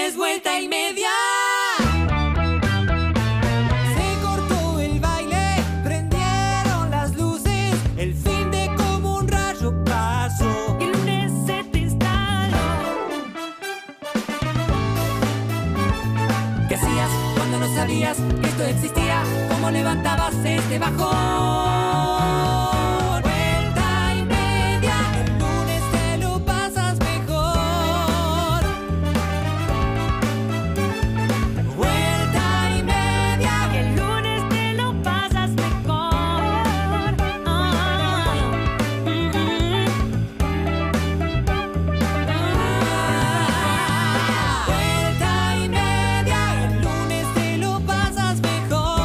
es vuelta y media. Se cortó el baile, prendieron las luces, el fin de como un rayo pasó. El lunes se te instaló. ¿Qué hacías cuando no sabías que esto existía? ¿Cómo levantabas este bajón? Vuelta y media, el lunes te lo pasas mejor. Vuelta y media, El lunes te lo pasas mejor. vuelta y media, el lunes te lo pasas mejor.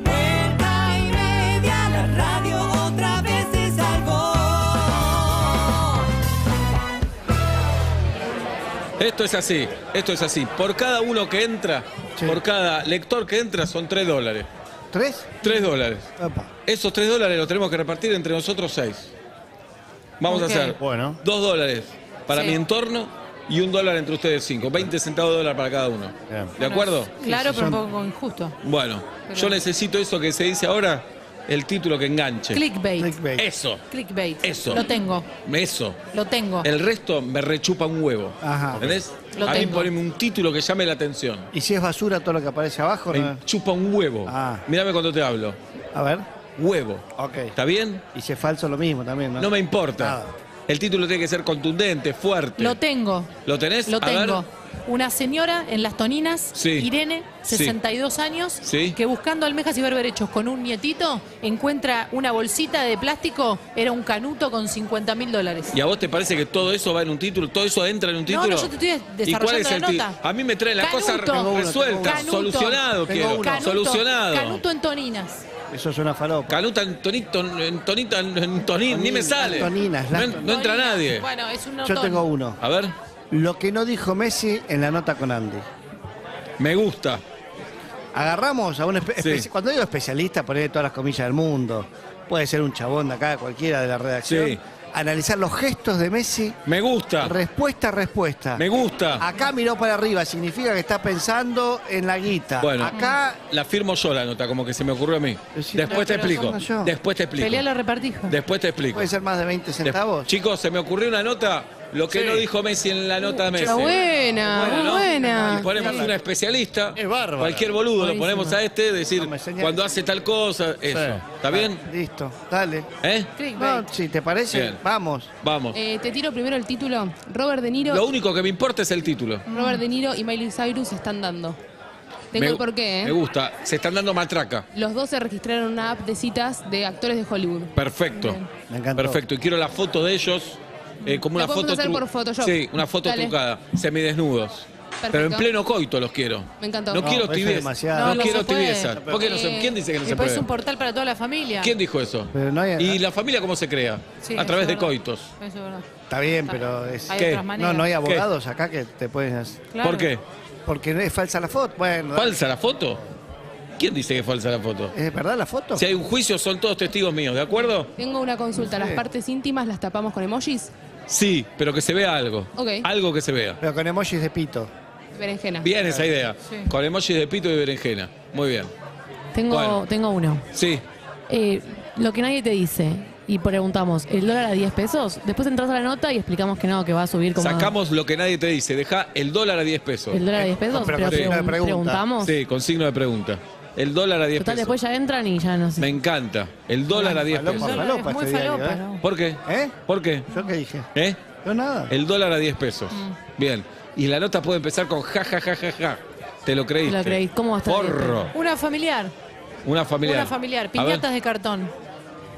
Vuelta y media, la radio otra vez se salvó. Esto es así. Por cada uno que entra, Sí. por cada lector que entra, son $3. ¿3? $3. Opa. Esos $3 los tenemos que repartir entre nosotros 6. Vamos Ok. a hacer Bueno. $2 para Sí. mi entorno y $1 entre ustedes 5. 20 centavos de dólar para cada uno. Bien. ¿De acuerdo? Claro, pero un son- poco injusto. Bueno, Pero- yo necesito eso que se dice ahora, el título que enganche. Clickbait. Clickbait. Eso, Clickbait. Eso. Lo tengo. eso. Lo tengo. El resto me rechupa un huevo. Ajá. ¿Entendés? Lo A mí tengo. poneme un título que llame la atención. ¿Y si es basura todo lo que aparece abajo? Me No? chupa un huevo. Ah. Mírame cuando te hablo. A ver. Huevo. Ok. ¿Está bien? Y si es falso lo mismo también, ¿no? No me importa. Nada. El título tiene que ser contundente, fuerte. Lo tengo. ¿Lo tenés? Lo A ver. tengo. Una señora en Las Toninas, Sí. Irene, Sí. 62 años, Sí. que buscando almejas y berberechos con un nietito, encuentra una bolsita de plástico, era un canuto con $50.000. ¿Y a vos te parece que todo eso va en un título? ¿Todo eso entra en un título? No, yo te estoy ¿Y cuál es desarrollando el la ti- nota. A mí me traen la cosa Canuto. Tengo uno, resuelta, Canuto. solucionado Tengo quiero. uno. Solucionado. Canuto en Toninas. Eso es una falopa. Canuta en Tonín, ni me sale. Toninas, no, las no entra Toninas. nadie. Bueno, es un Yo notón. tengo uno. A ver, Lo que no dijo Messi en la nota con Andy. me gusta. Agarramos a un Sí. cuando digo especialista, poner todas las comillas del mundo. Puede ser un chabón de acá, cualquiera de la redacción. Sí. Analizar los gestos de Messi, Me gusta. respuesta a respuesta. Me gusta. Acá miró para arriba, significa que está pensando en la guita. Bueno. Acá La firmo yo la nota, como que se me ocurrió a mí. Pero si- Después te pero explico. somos yo. Después te explico. Pelea lo repartijo. Después te explico. puede ser más de 20 centavos. Chicos, se me ocurrió una nota, lo que Sí. no dijo Messi en la nota de Messi. Está buena, Bueno, muy ¿no? buena. Y ponemos Sí. una especialista. Es bárbaro. Cualquier boludo Buenísimo. lo ponemos a este, decir, No me señales. cuando hace tal cosa, eso. Sí. ¿Está bien? Listo, dale. ¿Eh? Clickbait. No, si te parece, Bien. vamos. Vamos. Te tiro primero el título. Robert De Niro, Lo único que me importa es el título. Robert De Niro y Miley Cyrus se están dando. Tengo Me- el porqué, Me ¿eh? gusta. Se están dando matraca. Los dos se registraron en una app de citas de actores de Hollywood. Perfecto. Bien. Me encantó. Perfecto. Y quiero la foto de ellos. Como La una podemos foto hacer por Photoshop. Sí, una foto Dale. trucada. Semidesnudos. Pero en pleno coito los quiero. Me encantó. No, No, quiero eso es tibieza. demasiado. No, No, no quiero se puede. tibieza. ¿Por qué no se- ¿Quién dice que no se Después puede? es un portal para toda la familia. ¿Quién dijo eso? Pero no hay- ¿Y la familia cómo se crea? Sí, A través eso de es verdad. coitos. Eso es verdad. Está bien, pero es... Hay ¿Qué? otras maneras. No hay abogados acá que te pueden hacer. Claro. ¿Por qué? Porque no es falsa la foto. Bueno, dale. ¿Falsa la foto? ¿Quién dice que es falsa la foto? ¿Es verdad la foto? Si hay un juicio, son todos testigos míos, ¿de acuerdo? Tengo una consulta. No sé. ¿Las partes íntimas las tapamos con emojis? Sí, pero que se vea algo. Ok. Algo que se vea. Pero con emojis de pito. Berenjena. Bien esa idea. Sí. Con emojis de pito y berenjena. Muy bien. Bueno. Tengo uno. Sí. Lo que nadie te dice. Y preguntamos, ¿el dólar a 10 pesos? Después entras a la nota y explicamos que no, que va a subir como... Sacamos lo que nadie te dice. Deja el dólar a 10 pesos. ¿El dólar a 10 pesos? pero Pero con signo de pregunta. preguntamos. Sí, con signo de pregunta. El dólar a 10 Total, pesos. después ya entran y ya no sé. Me encanta. El dólar a 10 Falopa, pesos. falopa Es muy este diario, falopa, ¿eh? ¿no? ¿Por qué? ¿Eh? ¿Por qué? ¿Yo qué dije? ¿Eh? Yo nada. El dólar a 10 pesos. Bien. Y la nota puede empezar con ja, ja, ja, ja, ja. Te lo creíste. Te lo creí. ¿Cómo va a estar a 10 Porro. Una familiar. Una familiar. Una familiar. A ver. Piñatas de cartón.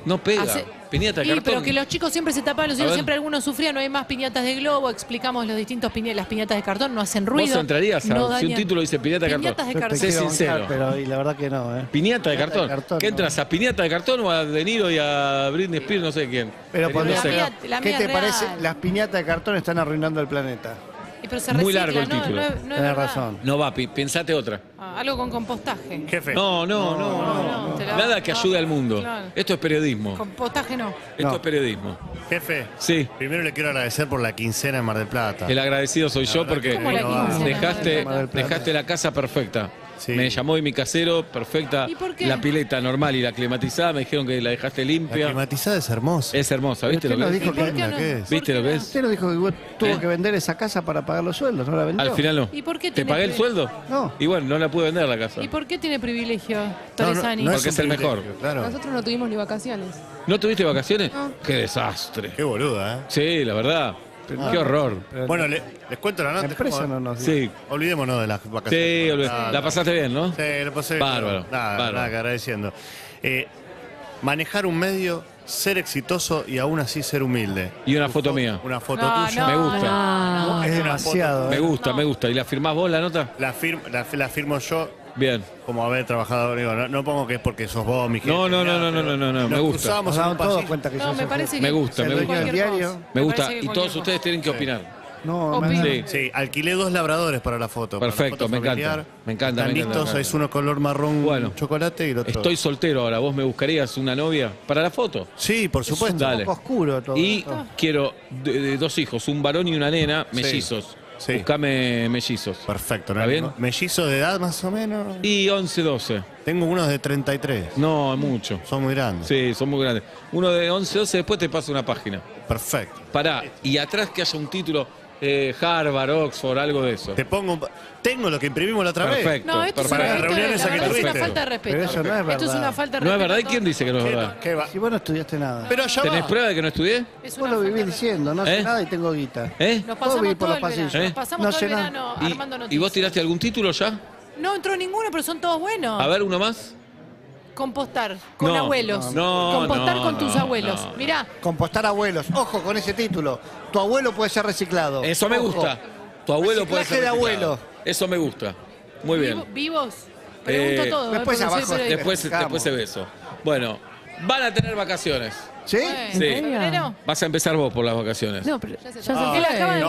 No pega. Hace- Piñata de Sí, cartón. pero que los chicos siempre se tapan los A oídos, ver. siempre algunos sufrían, no hay más piñatas de globo, explicamos los distintos las piñatas de cartón, no hacen ruido. ¿Vos entrarías a no si un dañan. título dice piñata de Piñatas cartón? de Yo te cartón. Sé quiero sincero. bancar, pero y la verdad que no, ¿eh? Piñata de cartón. ¿Qué no. entras a piñata de cartón o a De Niro y a Britney Spears, no sé quién? Pero No cuando sé. La mía ¿qué es te real. parece? Las piñatas de cartón están arruinando el planeta. Y pero se Muy recicla, largo el ¿no? título. No es Tenés verdad. razón. No va, pensate otra. Ah, algo con compostaje. Jefe. No. no, te la- Nada que ayude al mundo. Claro. Esto es periodismo. Compostaje no. Esto No. es periodismo. Jefe. Sí. Primero le quiero agradecer por la quincena en Mar del Plata. El agradecido soy yo verdad porque que ¿Cómo la quincena? dejaste, Mar del Plata. dejaste la casa perfecta. Sí. Me llamó y mi casero, perfecta. ¿Y por qué? La pileta normal y la climatizada, me dijeron que la dejaste La limpia. climatizada es hermosa. Es hermosa, ¿viste Pero lo usted que no es? dijo ¿Y por qué no? ¿Qué es? ¿Por ¿Viste qué lo que no? es? Usted nos dijo que vos tuvo que vender esa casa para pagar los sueldos, ¿no la vendió? Al final no. ¿Y por qué ¿Te tiene pagué el pri- sueldo? No. Y bueno, no la pude vender la casa. ¿Y por qué tiene privilegio No, Torresani? Porque es un el mejor. privilegio, Claro. Nosotros no tuvimos ni vacaciones. ¿No tuviste vacaciones? Qué desastre. Qué boluda, ¿eh? Sí, la verdad. Qué horror. Bueno, les cuento la La nota. empresa no nos dijo. Sí, Olvidémonos de las sí, vacaciones. la pasaste bien, ¿no? Sí, lo pasé. Bárbaro, Nada, bárbaro. nada que agradeciendo. Manejar un medio, ser exitoso y aún así ser humilde. Y una foto mía. Una foto No, tuya. Me gusta. Ah, Es Una demasiado. Me ¿eh? gusta, me gusta. ¿Y la firmás vos la nota? La firmo yo Bien. como haber trabajado. Digo, no pongo que es porque sos vos, mi jefe. No, ni nada, no, pero me nos gusta. cruzamos Nos en un daban todos pasillo. cuenta que No, sos me el parece jefe. que Me gusta, me El dueño gusta. del cualquier diario. cosa. Me gusta. parece que Y todos cualquier ustedes cosa. tienen que opinar. No, Opina. Sí. Sí, alquilé 2 labradores para la foto. para la Perfecto, foto me encanta. familiar. Me encanta, Están me encanta, listos, me es encanta. uno color marrón Bueno. chocolate y el otro. Estoy soltero ahora. ¿Vos me buscarías una novia para la foto? Sí, por supuesto. Dale. Un poco oscuro todo. Y esto. quiero de 2 hijos, un varón y una nena, Sí. mellizos. Sí. Buscame mellizos. Perfecto, ¿no? ¿Está bien? Mellizo de edad más o menos. Y 11, 12. Tengo unos de 33. No, mucho. Son muy grandes. Sí, son muy grandes. Uno de 11, 12, después te paso una página. Perfecto. Pará, y atrás que haya un título, Harvard, Oxford, algo de eso. Te pongo. Tengo lo que imprimimos la otra vez. Perfecto. No, esto es perfecto. una, Para la esto reunión es- esa la que verdad es una tuviste. falta de respeto. Pero eso no es Esto es verdad. una falta de ¿No es respeto. verdad? ¿Y quién dice que no es verdad? ¿Qué va? Si vos no estudiaste nada. Pero allá ¿Tenés va. prueba de que no estudié? Es Vos una lo falta vivís de diciendo, no sé ¿Eh? nada y tengo guita. ¿Eh? Nos Vos pasamos vivís por todo los el verano. pasillos. Nos pasamos No todo sé el nada. verano ¿Y, armando ¿Y noticias. vos tiraste algún título ya? No entró ninguno, pero son todos buenos. A ver, uno más. Compostar con No, abuelos. no, Compostar no, con tus no, abuelos. no. Mirá, Compostar abuelos. Ojo con ese título. Tu abuelo puede ser reciclado. Eso me Ojo. gusta. Tu abuelo puede ser Reciclaje de reciclado. abuelo. Eso me gusta. Muy bien. ¿vivos? Pregunto todo. después porque soy abajo, periodista. Después se ve eso. Bueno, van a tener vacaciones. ¿Sí? Bueno, Sí. ¿en febrero? Vas a empezar vos por las vacaciones. no, pero ya se Él acaba de No,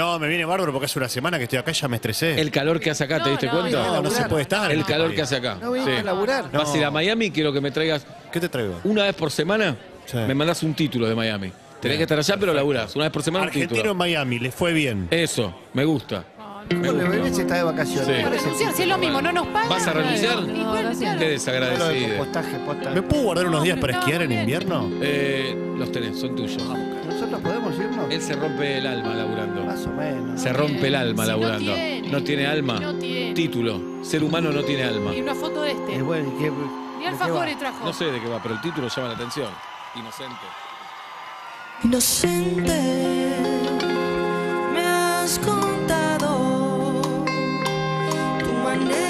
volver. me viene bárbaro porque hace una semana que estoy acá y ya me estresé. El calor que hace acá, ¿te No, diste no, cuenta? no se puede estar. El calor que hace acá. ¿No viniste Sí. a laburar? Vas a ir a Miami, quiero que me traigas ¿Qué te traigo? una vez por semana. Sí. Me mandas un título de Miami. Tenés que estar allá, pero laburás. Una vez por semana un Argentino título. en Miami, le fue bien. Eso, me gusta. Vos le venís y estás de vacaciones. Sí. ¿Cuál es el Renunciar, si es lo mismo, no nos pagan. ¿Vas a renunciar? Y bueno, claro. Qué título de desagradecido. compostaje? Posta? ¿Me puedo guardar unos días para No, esquiar en muy bien. invierno? Los tenés, son tuyos. ¿Nosotros podemos irnos? Él se rompe el alma laburando. Más o menos. Se rompe el alma Si no laburando. tiene. No tiene alma. No tiene. Título. Ser humano no tiene alma. Y una foto de este. Es bueno, ¿y qué- Ni de qué alfajores va? trajo. No sé de qué va, pero el título llama la atención. Inocente. Inocente, me has contado tu manera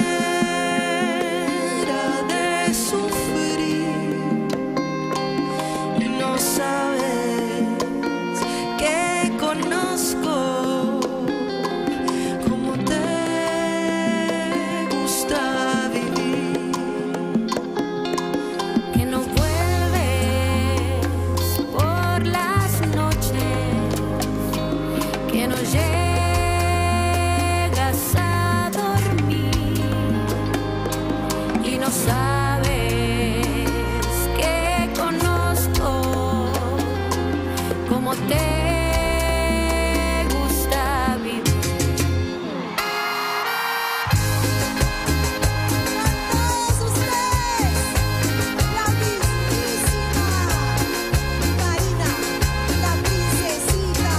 de sufrir y no sabes que conozco cómo te gusta vivir, que no vuelves por las noches, que no llegas a dormir y no sabes que conozco cómo te gusta vivir. Todos ustedes, la mismísima Marina, la princesita.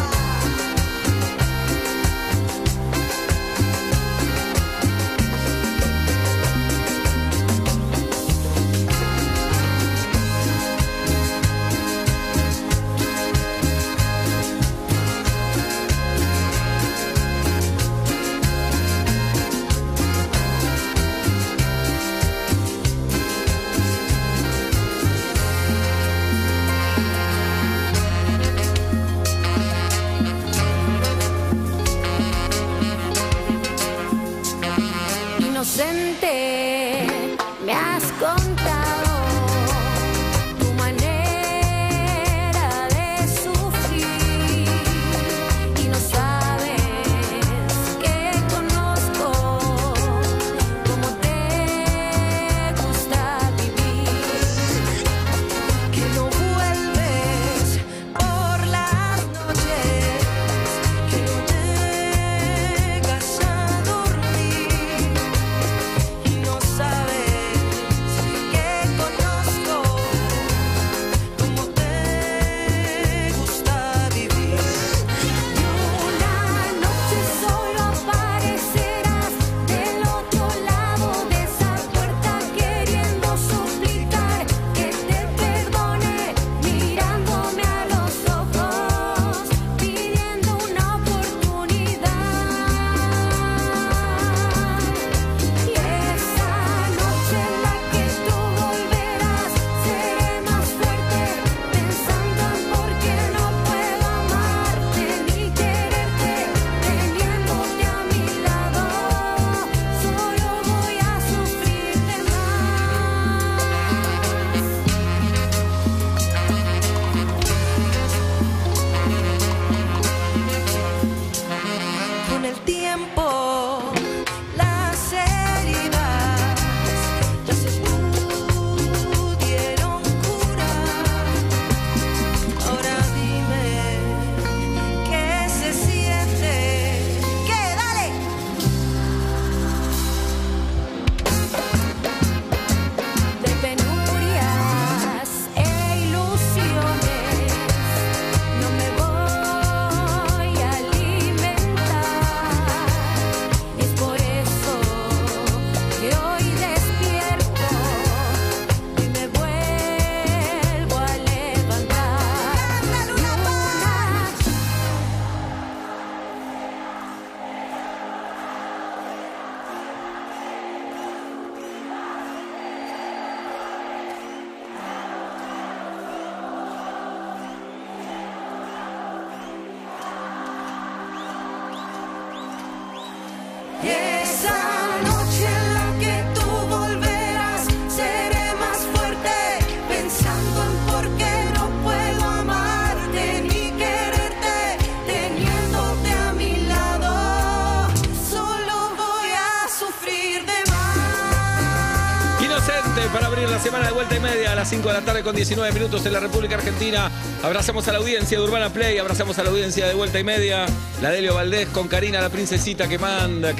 semana de Vuelta y Media a las 5 de la tarde con 19 minutos en la República Argentina. Abrazamos a la audiencia de Urbana Play, abrazamos a la audiencia de Vuelta y Media. La Delio Valdés con Karina, la princesita que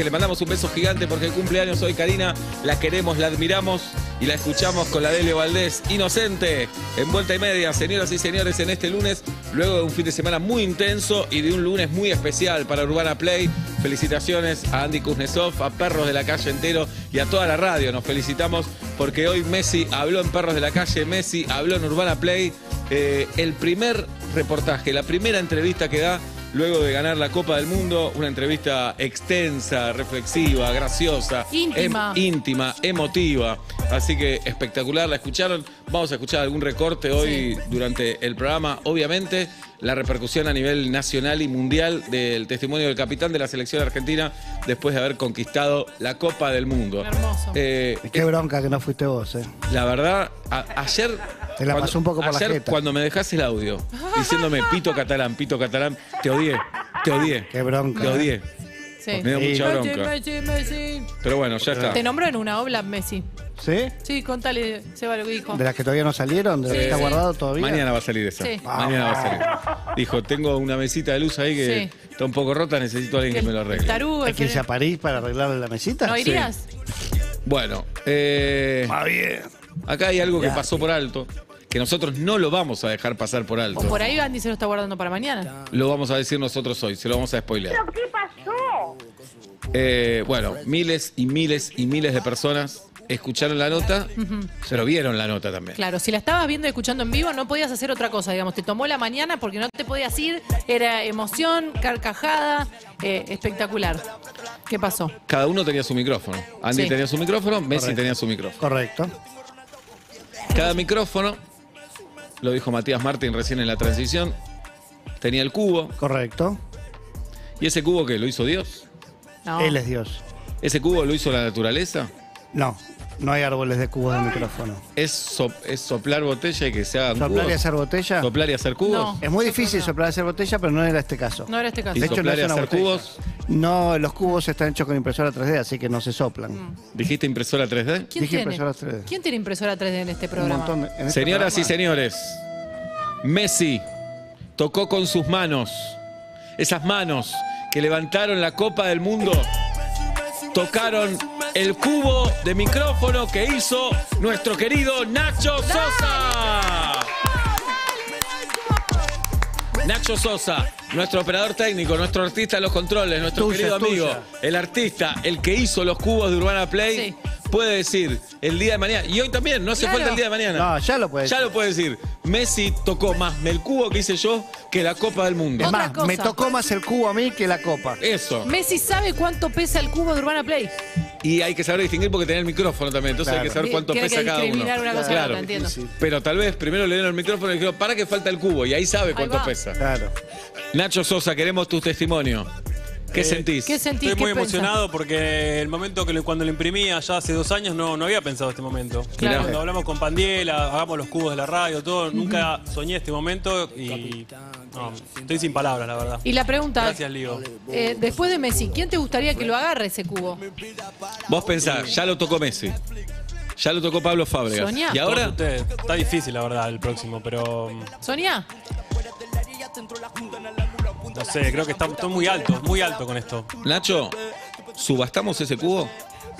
le mandamos un beso gigante porque el cumpleaños hoy, Karina. La queremos, la admiramos y la escuchamos con la Delio Valdés. Inocente en Vuelta y Media, señoras y señores, en este lunes, luego de un fin de semana muy intenso y de un lunes muy especial para Urbana Play. Felicitaciones a Andy Kuznetsov, a Perros de la Calle entero y a toda la radio. Nos felicitamos porque hoy Messi habló en Perros de la Calle, Messi habló en Urbana Play. El primer reportaje, la primera entrevista que da luego de ganar la Copa del Mundo, una entrevista extensa, reflexiva, graciosa, íntima, emotiva. Así que espectacular, la escucharon. Vamos a escuchar algún recorte hoy durante el programa. Obviamente, la repercusión a nivel nacional y mundial del testimonio del capitán de la selección argentina después de haber conquistado la Copa del Mundo. Hermoso. Qué bronca que no fuiste vos, La verdad, ayer... Te la pasó un poco por la ayer, jeta. cuando me dejaste el audio diciéndome pito catalán, te odié. Qué bronca. Te odié. Sí. Me dio mucha Messi, bronca. Messi. Pero bueno, ya está. Te nombró en una obla Messi. ¿Sí? Sí, contale, Seba, lo que dijo. ¿De las que todavía no salieron? ¿De las que está guardado todavía? Mañana va a salir esa. Sí. Mañana va a salir. Dijo, tengo una mesita de luz ahí que está un poco rota, necesito a alguien que me lo arregle. Tarugo, ¿Hay que irse a París para arreglarle la mesita? ¿No irías? Bueno, bien. acá hay algo que pasó por alto, que nosotros no lo vamos a dejar pasar por alto. O por ahí Andy se lo está guardando para mañana. Lo vamos a decir nosotros hoy, se lo vamos a spoilear. ¿Pero qué pasó? Bueno, miles y miles y miles de personas escucharon la nota, pero vieron la nota también. Claro, si la estabas viendo y escuchando en vivo, no podías hacer otra cosa, digamos. Te tomó la mañana porque no te podías ir. Era emoción, carcajada, espectacular. ¿Qué pasó? Cada uno tenía su micrófono. Andy Sí. tenía su micrófono, Messi Correcto. tenía su micrófono. Correcto. Cada micrófono, lo dijo Matías Martín recién en la transición, tenía el cubo. Correcto. ¿Y ese cubo qué? ¿Lo hizo Dios? No. Él es Dios. ¿Ese cubo lo hizo la naturaleza? No, no hay árboles de cubos de micrófono. ¿Es soplar botella y que se hagan ¿Soplar y cubos? hacer botella? ¿Soplar y hacer cubos? No. Es muy difícil soplar y hacer botella, pero no era este caso. No era este caso. ¿Y De hecho, soplar y no es una hacer botella. cubos? No, los cubos están hechos con impresora 3D, así que no se soplan. ¿Dijiste impresora 3D? ¿Quién Dije tiene? impresora 3D. ¿Quién tiene impresora 3D en este Un programa? montón en este Señoras y programa. señores, Messi tocó con sus manos, esas manos que levantaron la Copa del Mundo, tocaron el cubo de micrófono que hizo nuestro querido Nacho Sosa. Nacho Sosa, nuestro operador técnico, nuestro artista de los controles, nuestro Tuya, querido amigo, tuya. el artista, el que hizo los cubos de Urbana Play, Sí. puede decir el día de mañana, y hoy también, no hace Claro. falta el día de mañana. No, ya lo puedes Ya lo puede decir. Messi tocó más el cubo que hice yo que la Copa del Mundo. Es Otra más, cosa. me tocó más el cubo a mí que la copa. Eso. Messi sabe cuánto pesa el cubo de Urbana Play. Y hay que saber distinguir porque tenía el micrófono también. Entonces hay que Claro. saber cuánto Tiene que pesa cada uno. discriminar una cosa y Claro. otra, entiendo. Sí, sí. Pero tal vez primero le dieron el micrófono y dijeron, para que falta el cubo. Y ahí sabe cuánto va. pesa. Claro. Nacho Sosa, queremos tu testimonio. ¿Qué sentís? ¿Qué sentís? Estoy muy ¿Qué pensás? emocionado porque el momento cuando lo imprimí allá hace 2 años no había pensado este momento. Claro. Cuando hablamos con Pandiela, hagamos los cubos de la radio, todo, nunca soñé este momento y no, estoy sin palabras, la verdad. Y la pregunta, Gracias, Lío. después de Messi, ¿quién te gustaría que lo agarre ese cubo? Vos pensás, ya lo tocó Messi. Ya lo tocó Pablo Fábregas. Soñá. Y ahora, Todos ustedes. Está difícil, la verdad, el próximo, pero ¿Sonia? no sé, creo que estoy muy alto con esto. Nacho, ¿subastamos ese cubo?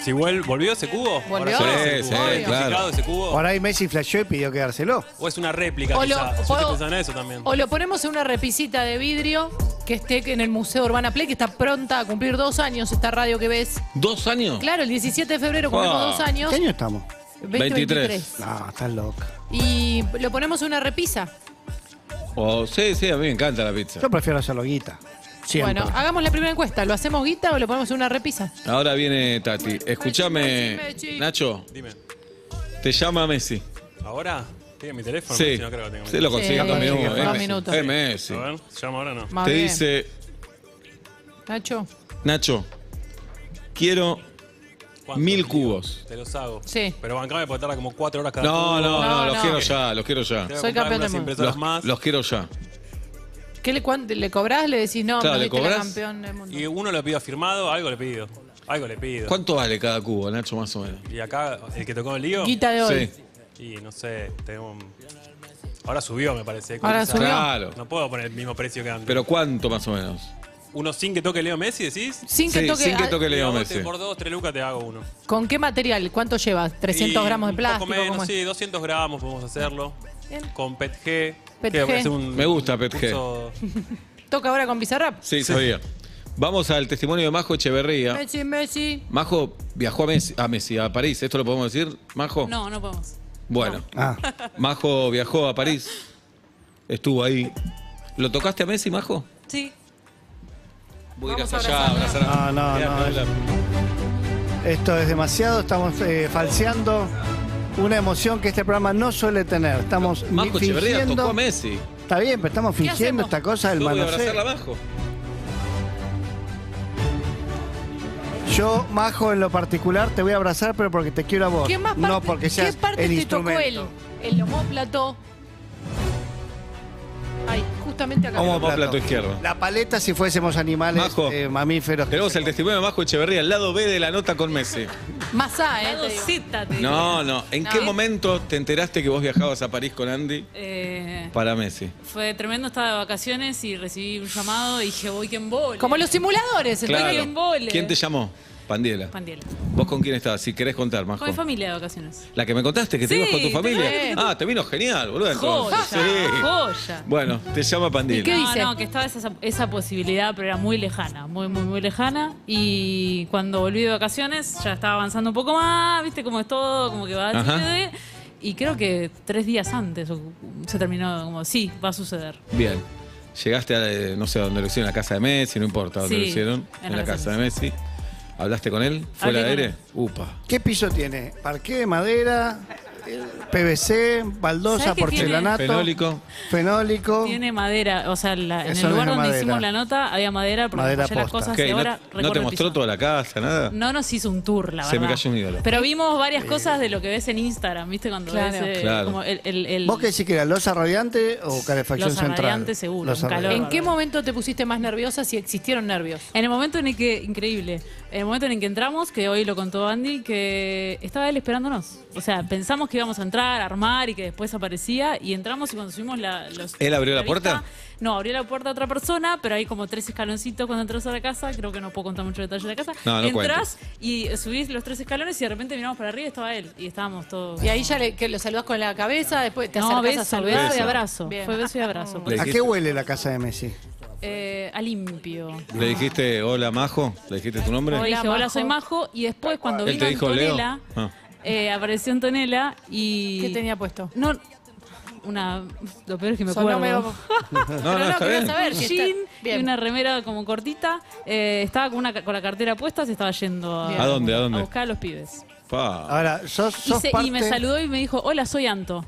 Si volvió ese cubo, Volvió. ahora Sí, ese sí, cubo. claro. ¿Identificado ese cubo? Por ahí Messi flasheó y pidió quedárselo. ¿O es una réplica O lo- quizá? Yo puedo- estoy pensando en eso también. O lo ponemos en una repisita de vidrio que esté en el Museo Urbana Play, que está pronta a cumplir 2 años esta radio que ves. ¿2 años? Claro, el 17 de febrero cumplimos Ah. 2 años. ¿Qué año estamos? 23. No, estás loca. Y lo ponemos en una repisa. Sí, a mí me encanta la pizza. Yo prefiero hacerlo guita. Siempre. Bueno, hagamos la primera encuesta. ¿Lo hacemos guita o lo ponemos en una repisa? Ahora viene Tati. Escúchame, Messi. Nacho, Dime. te llama Messi. ¿Ahora? ¿Tiene mi teléfono? Sí, No creo que tenga mi se lo consigue en 2 Sí, minutos. en 2 Es minutos. Es Messi. A ver, llama ahora no. Más Te bien. dice, Nacho. Nacho, quiero ¿Cuánto, 1000 Lío? cubos. Te los hago. Sí. Pero bancame porque tarda como 4 horas cada No, cubo. no, los no. quiero ya, los quiero ya. Tengo que Soy comprar campeón unas del mundo. impresoras Los, más. los quiero ya. ¿Qué le cobrás? Le decís, no, Claro, me ¿le diste la cobrás? campeón del mundo. Y uno le pido firmado, algo le pido. Algo le pido. ¿Cuánto vale cada cubo, Nacho, más o menos? Y acá, el que tocó el lío. Guita de hoy. Sí. Y no sé, ahora subió, me parece. Ahora subió. Claro. No puedo poner el mismo precio que antes. ¿Pero cuánto más o menos? ¿Uno sin que toque Leo Messi, decís? Sin que Sí, toque. sin que toque Y Leo vamos, Messi. Por 2, 3 lucas te hago uno. ¿Con qué material? ¿Cuánto llevas? ¿300 Y gramos de plástico? Un poco menos, ¿Cómo es? sí, 200 gramos podemos hacerlo. Bien. Con PETG. PETG. Me gusta PETG. ¿Toca ahora con Bizarrap? Sí, sabía. Vamos al testimonio de Majo Echeverría. Messi. Majo viajó a Messi, a París. ¿Esto lo podemos decir, Majo? No, no podemos. Bueno, Ah, Majo viajó a París. Estuvo ahí. ¿Lo tocaste a Messi, Majo? Sí. Voy a ir Vamos hasta a allá, abrazarlo. abrazar. No, Mirá, no, mirá. esto es demasiado. Estamos falseando una emoción que este programa no suele tener. Estamos Majo Echeverría fingiendo. tocó a Messi. Está bien, pero estamos fingiendo hacemos? esta cosa del Yo voy a manoseo. abrazarla a Majo. Yo, Majo, en lo particular, te voy a abrazar, pero porque te quiero a vos. ¿Qué más no parte, porque seas ¿qué parte el te tocó instrumento. él? El homóplato. Ay, justamente acá. Homóplato izquierdo. La paleta si fuésemos animales Majo. mamíferos. Tenemos el testimonio de Majo Echeverría, el lado B de la nota con Messi. Más A, Lado te digo. Z, te digo. No. ¿En qué momento te enteraste que vos viajabas a París con Andy para Messi? Fue tremendo, estaba de vacaciones y recibí un llamado y dije, voy que embole. Como los simuladores. Claro. que embole. ¿Quién te llamó? Pandiela. Pandiela. ¿Vos con quién estabas? Si querés contar, Majo. Con mi familia de vacaciones. La que me contaste, que te Sí, ibas con tu familia. sí. Ah, te vino genial, boludo. Joya, Entonces. Sí. joya. Bueno, te llama Pandiela. ¿Qué No, dice? no, que estaba esa posibilidad, pero era muy lejana, muy lejana. Y cuando volví de vacaciones ya estaba avanzando un poco más, viste cómo es todo, como que va a Ajá. suceder. Y creo que 3 días antes se terminó como, sí, va a suceder. Bien. Llegaste a, no sé, a donde lo hicieron, en la casa de Messi, no importa dónde Sí, lo hicieron, en en la la casa de casa. Messi. ¿Hablaste con él? ¿Fuera de Hablé aire? Upa. ¿Qué piso tiene? ¿Parqué de madera? PVC, baldosa, ¿Sabes qué porcelanato, Fenólico. fenólico. Tiene madera, o sea, en Eso el no lugar es donde madera. hicimos la nota había madera porque Madera apoyé las posta. cosas ¿Qué? y ¿No, ahora no te recorro el mostró piso. toda la casa, nada? No nos hizo un tour, la Se verdad. me cayó un ídolo. Pero vimos varias cosas de lo que ves en Instagram, ¿viste? Cuando Claro. ves Claro. como el ¿Vos qué decís que era losa radiante o calefacción Losa central? radiante seguro, Losa un calor. radiante. ¿En qué momento te pusiste más nerviosa si existieron nervios? En el momento en el que, increíble, en el momento en el que entramos, que hoy lo contó Andy, que estaba él esperándonos. O sea, pensamos que íbamos a entrar, a armar y que después aparecía y entramos y cuando subimos ¿Él abrió la vista, puerta? No, abrió la puerta a otra persona, pero hay como 3 escaloncitos cuando entras a la casa, creo que no puedo contar mucho detalle de la casa. No, no Entrás y subís los 3 escalones y de repente miramos para arriba y estaba él y estábamos todos... Y ahí ya que lo saludás con la cabeza, después te No, acercás a beso, saludar. beso y Beso. abrazo. Bien. Fue beso y abrazo. Le ¿A dijiste- qué huele la casa de Messi? A limpio. ¿Le dijiste hola, Majo? ¿Le dijiste tu nombre? Le dije, Hola, hola, Majo. soy Majo. Y después, cuando ¿Él vino te dijo Leo? Antonella, Ah. apareció Antonella y... ¿Qué tenía puesto? No, lo peor es que me Sonó acuerdo. medio- No, Pero no, está quería bien. saber Un si jean está- y Bien. una remera como cortita. Estaba con la cartera puesta, se estaba yendo Bien. ¿A dónde? ¿A dónde? buscar a los pibes. Pa. Ahora, sos parte... Y me saludó y me dijo, hola, soy Anto.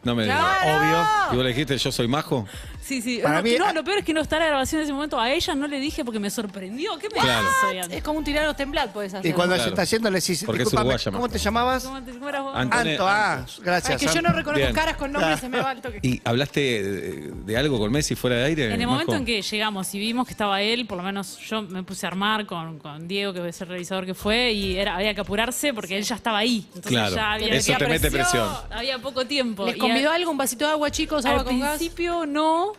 No me digas. Obvio. ¿Y vos le dijiste yo soy Majo? Sí, sí. Para mí- No, lo peor es que no está la grabación en ese momento. A ella no le dije porque me sorprendió. ¿Qué me Claro. dices, soy Anto? Es como un tirano temblad, puedes hacer. Y cuando Claro. se está haciendo le decís, Porque es discúlpame, uruguaya, ¿cómo Majo. te llamabas? ¿Cómo eras vos? Antone- Anto, gracias. Es que yo no reconozco Bien. caras con nombres, se me va el toque. ¿Y hablaste de algo con Messi fuera de aire? En el Majo? momento en que llegamos y vimos que estaba él, por lo menos yo me puse a armar con Diego, que es el revisador que fue, y había que apurarse porque él ya estaba ahí. Entonces Claro, ya había, eso te mete presión. había poco tiempo. ¿Les Y convidó algo? ¿Un vasito de agua, chicos? al ¿Agua con gas? principio no,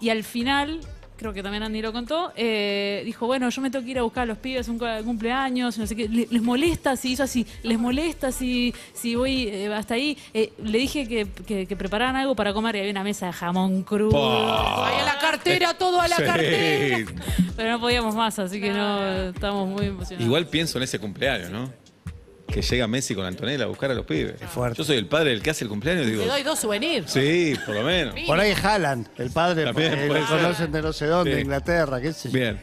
y al final, creo que también Andy lo contó, dijo, bueno, yo me tengo que ir a buscar a los pibes un cumpleaños, no sé qué. ¿Les molesta si hizo así? ¿Les molesta si voy hasta ahí? Le dije que prepararan algo para comer y había una mesa de jamón crudo. Ahí a la cartera, todo a la Sí. cartera. Pero no podíamos más, así que no, estábamos muy emocionados. Igual pienso en ese cumpleaños, ¿no? Que llega Messi con Antonella a buscar a los pibes. fuerte. Yo soy el padre del que hace el cumpleaños y digo, Te doy 2 souvenirs. sí, por lo menos. Por ahí Haaland, el padre, También porque puede lo ser. conocen de no sé dónde, Sí. de Inglaterra, qué sé yo. Bien.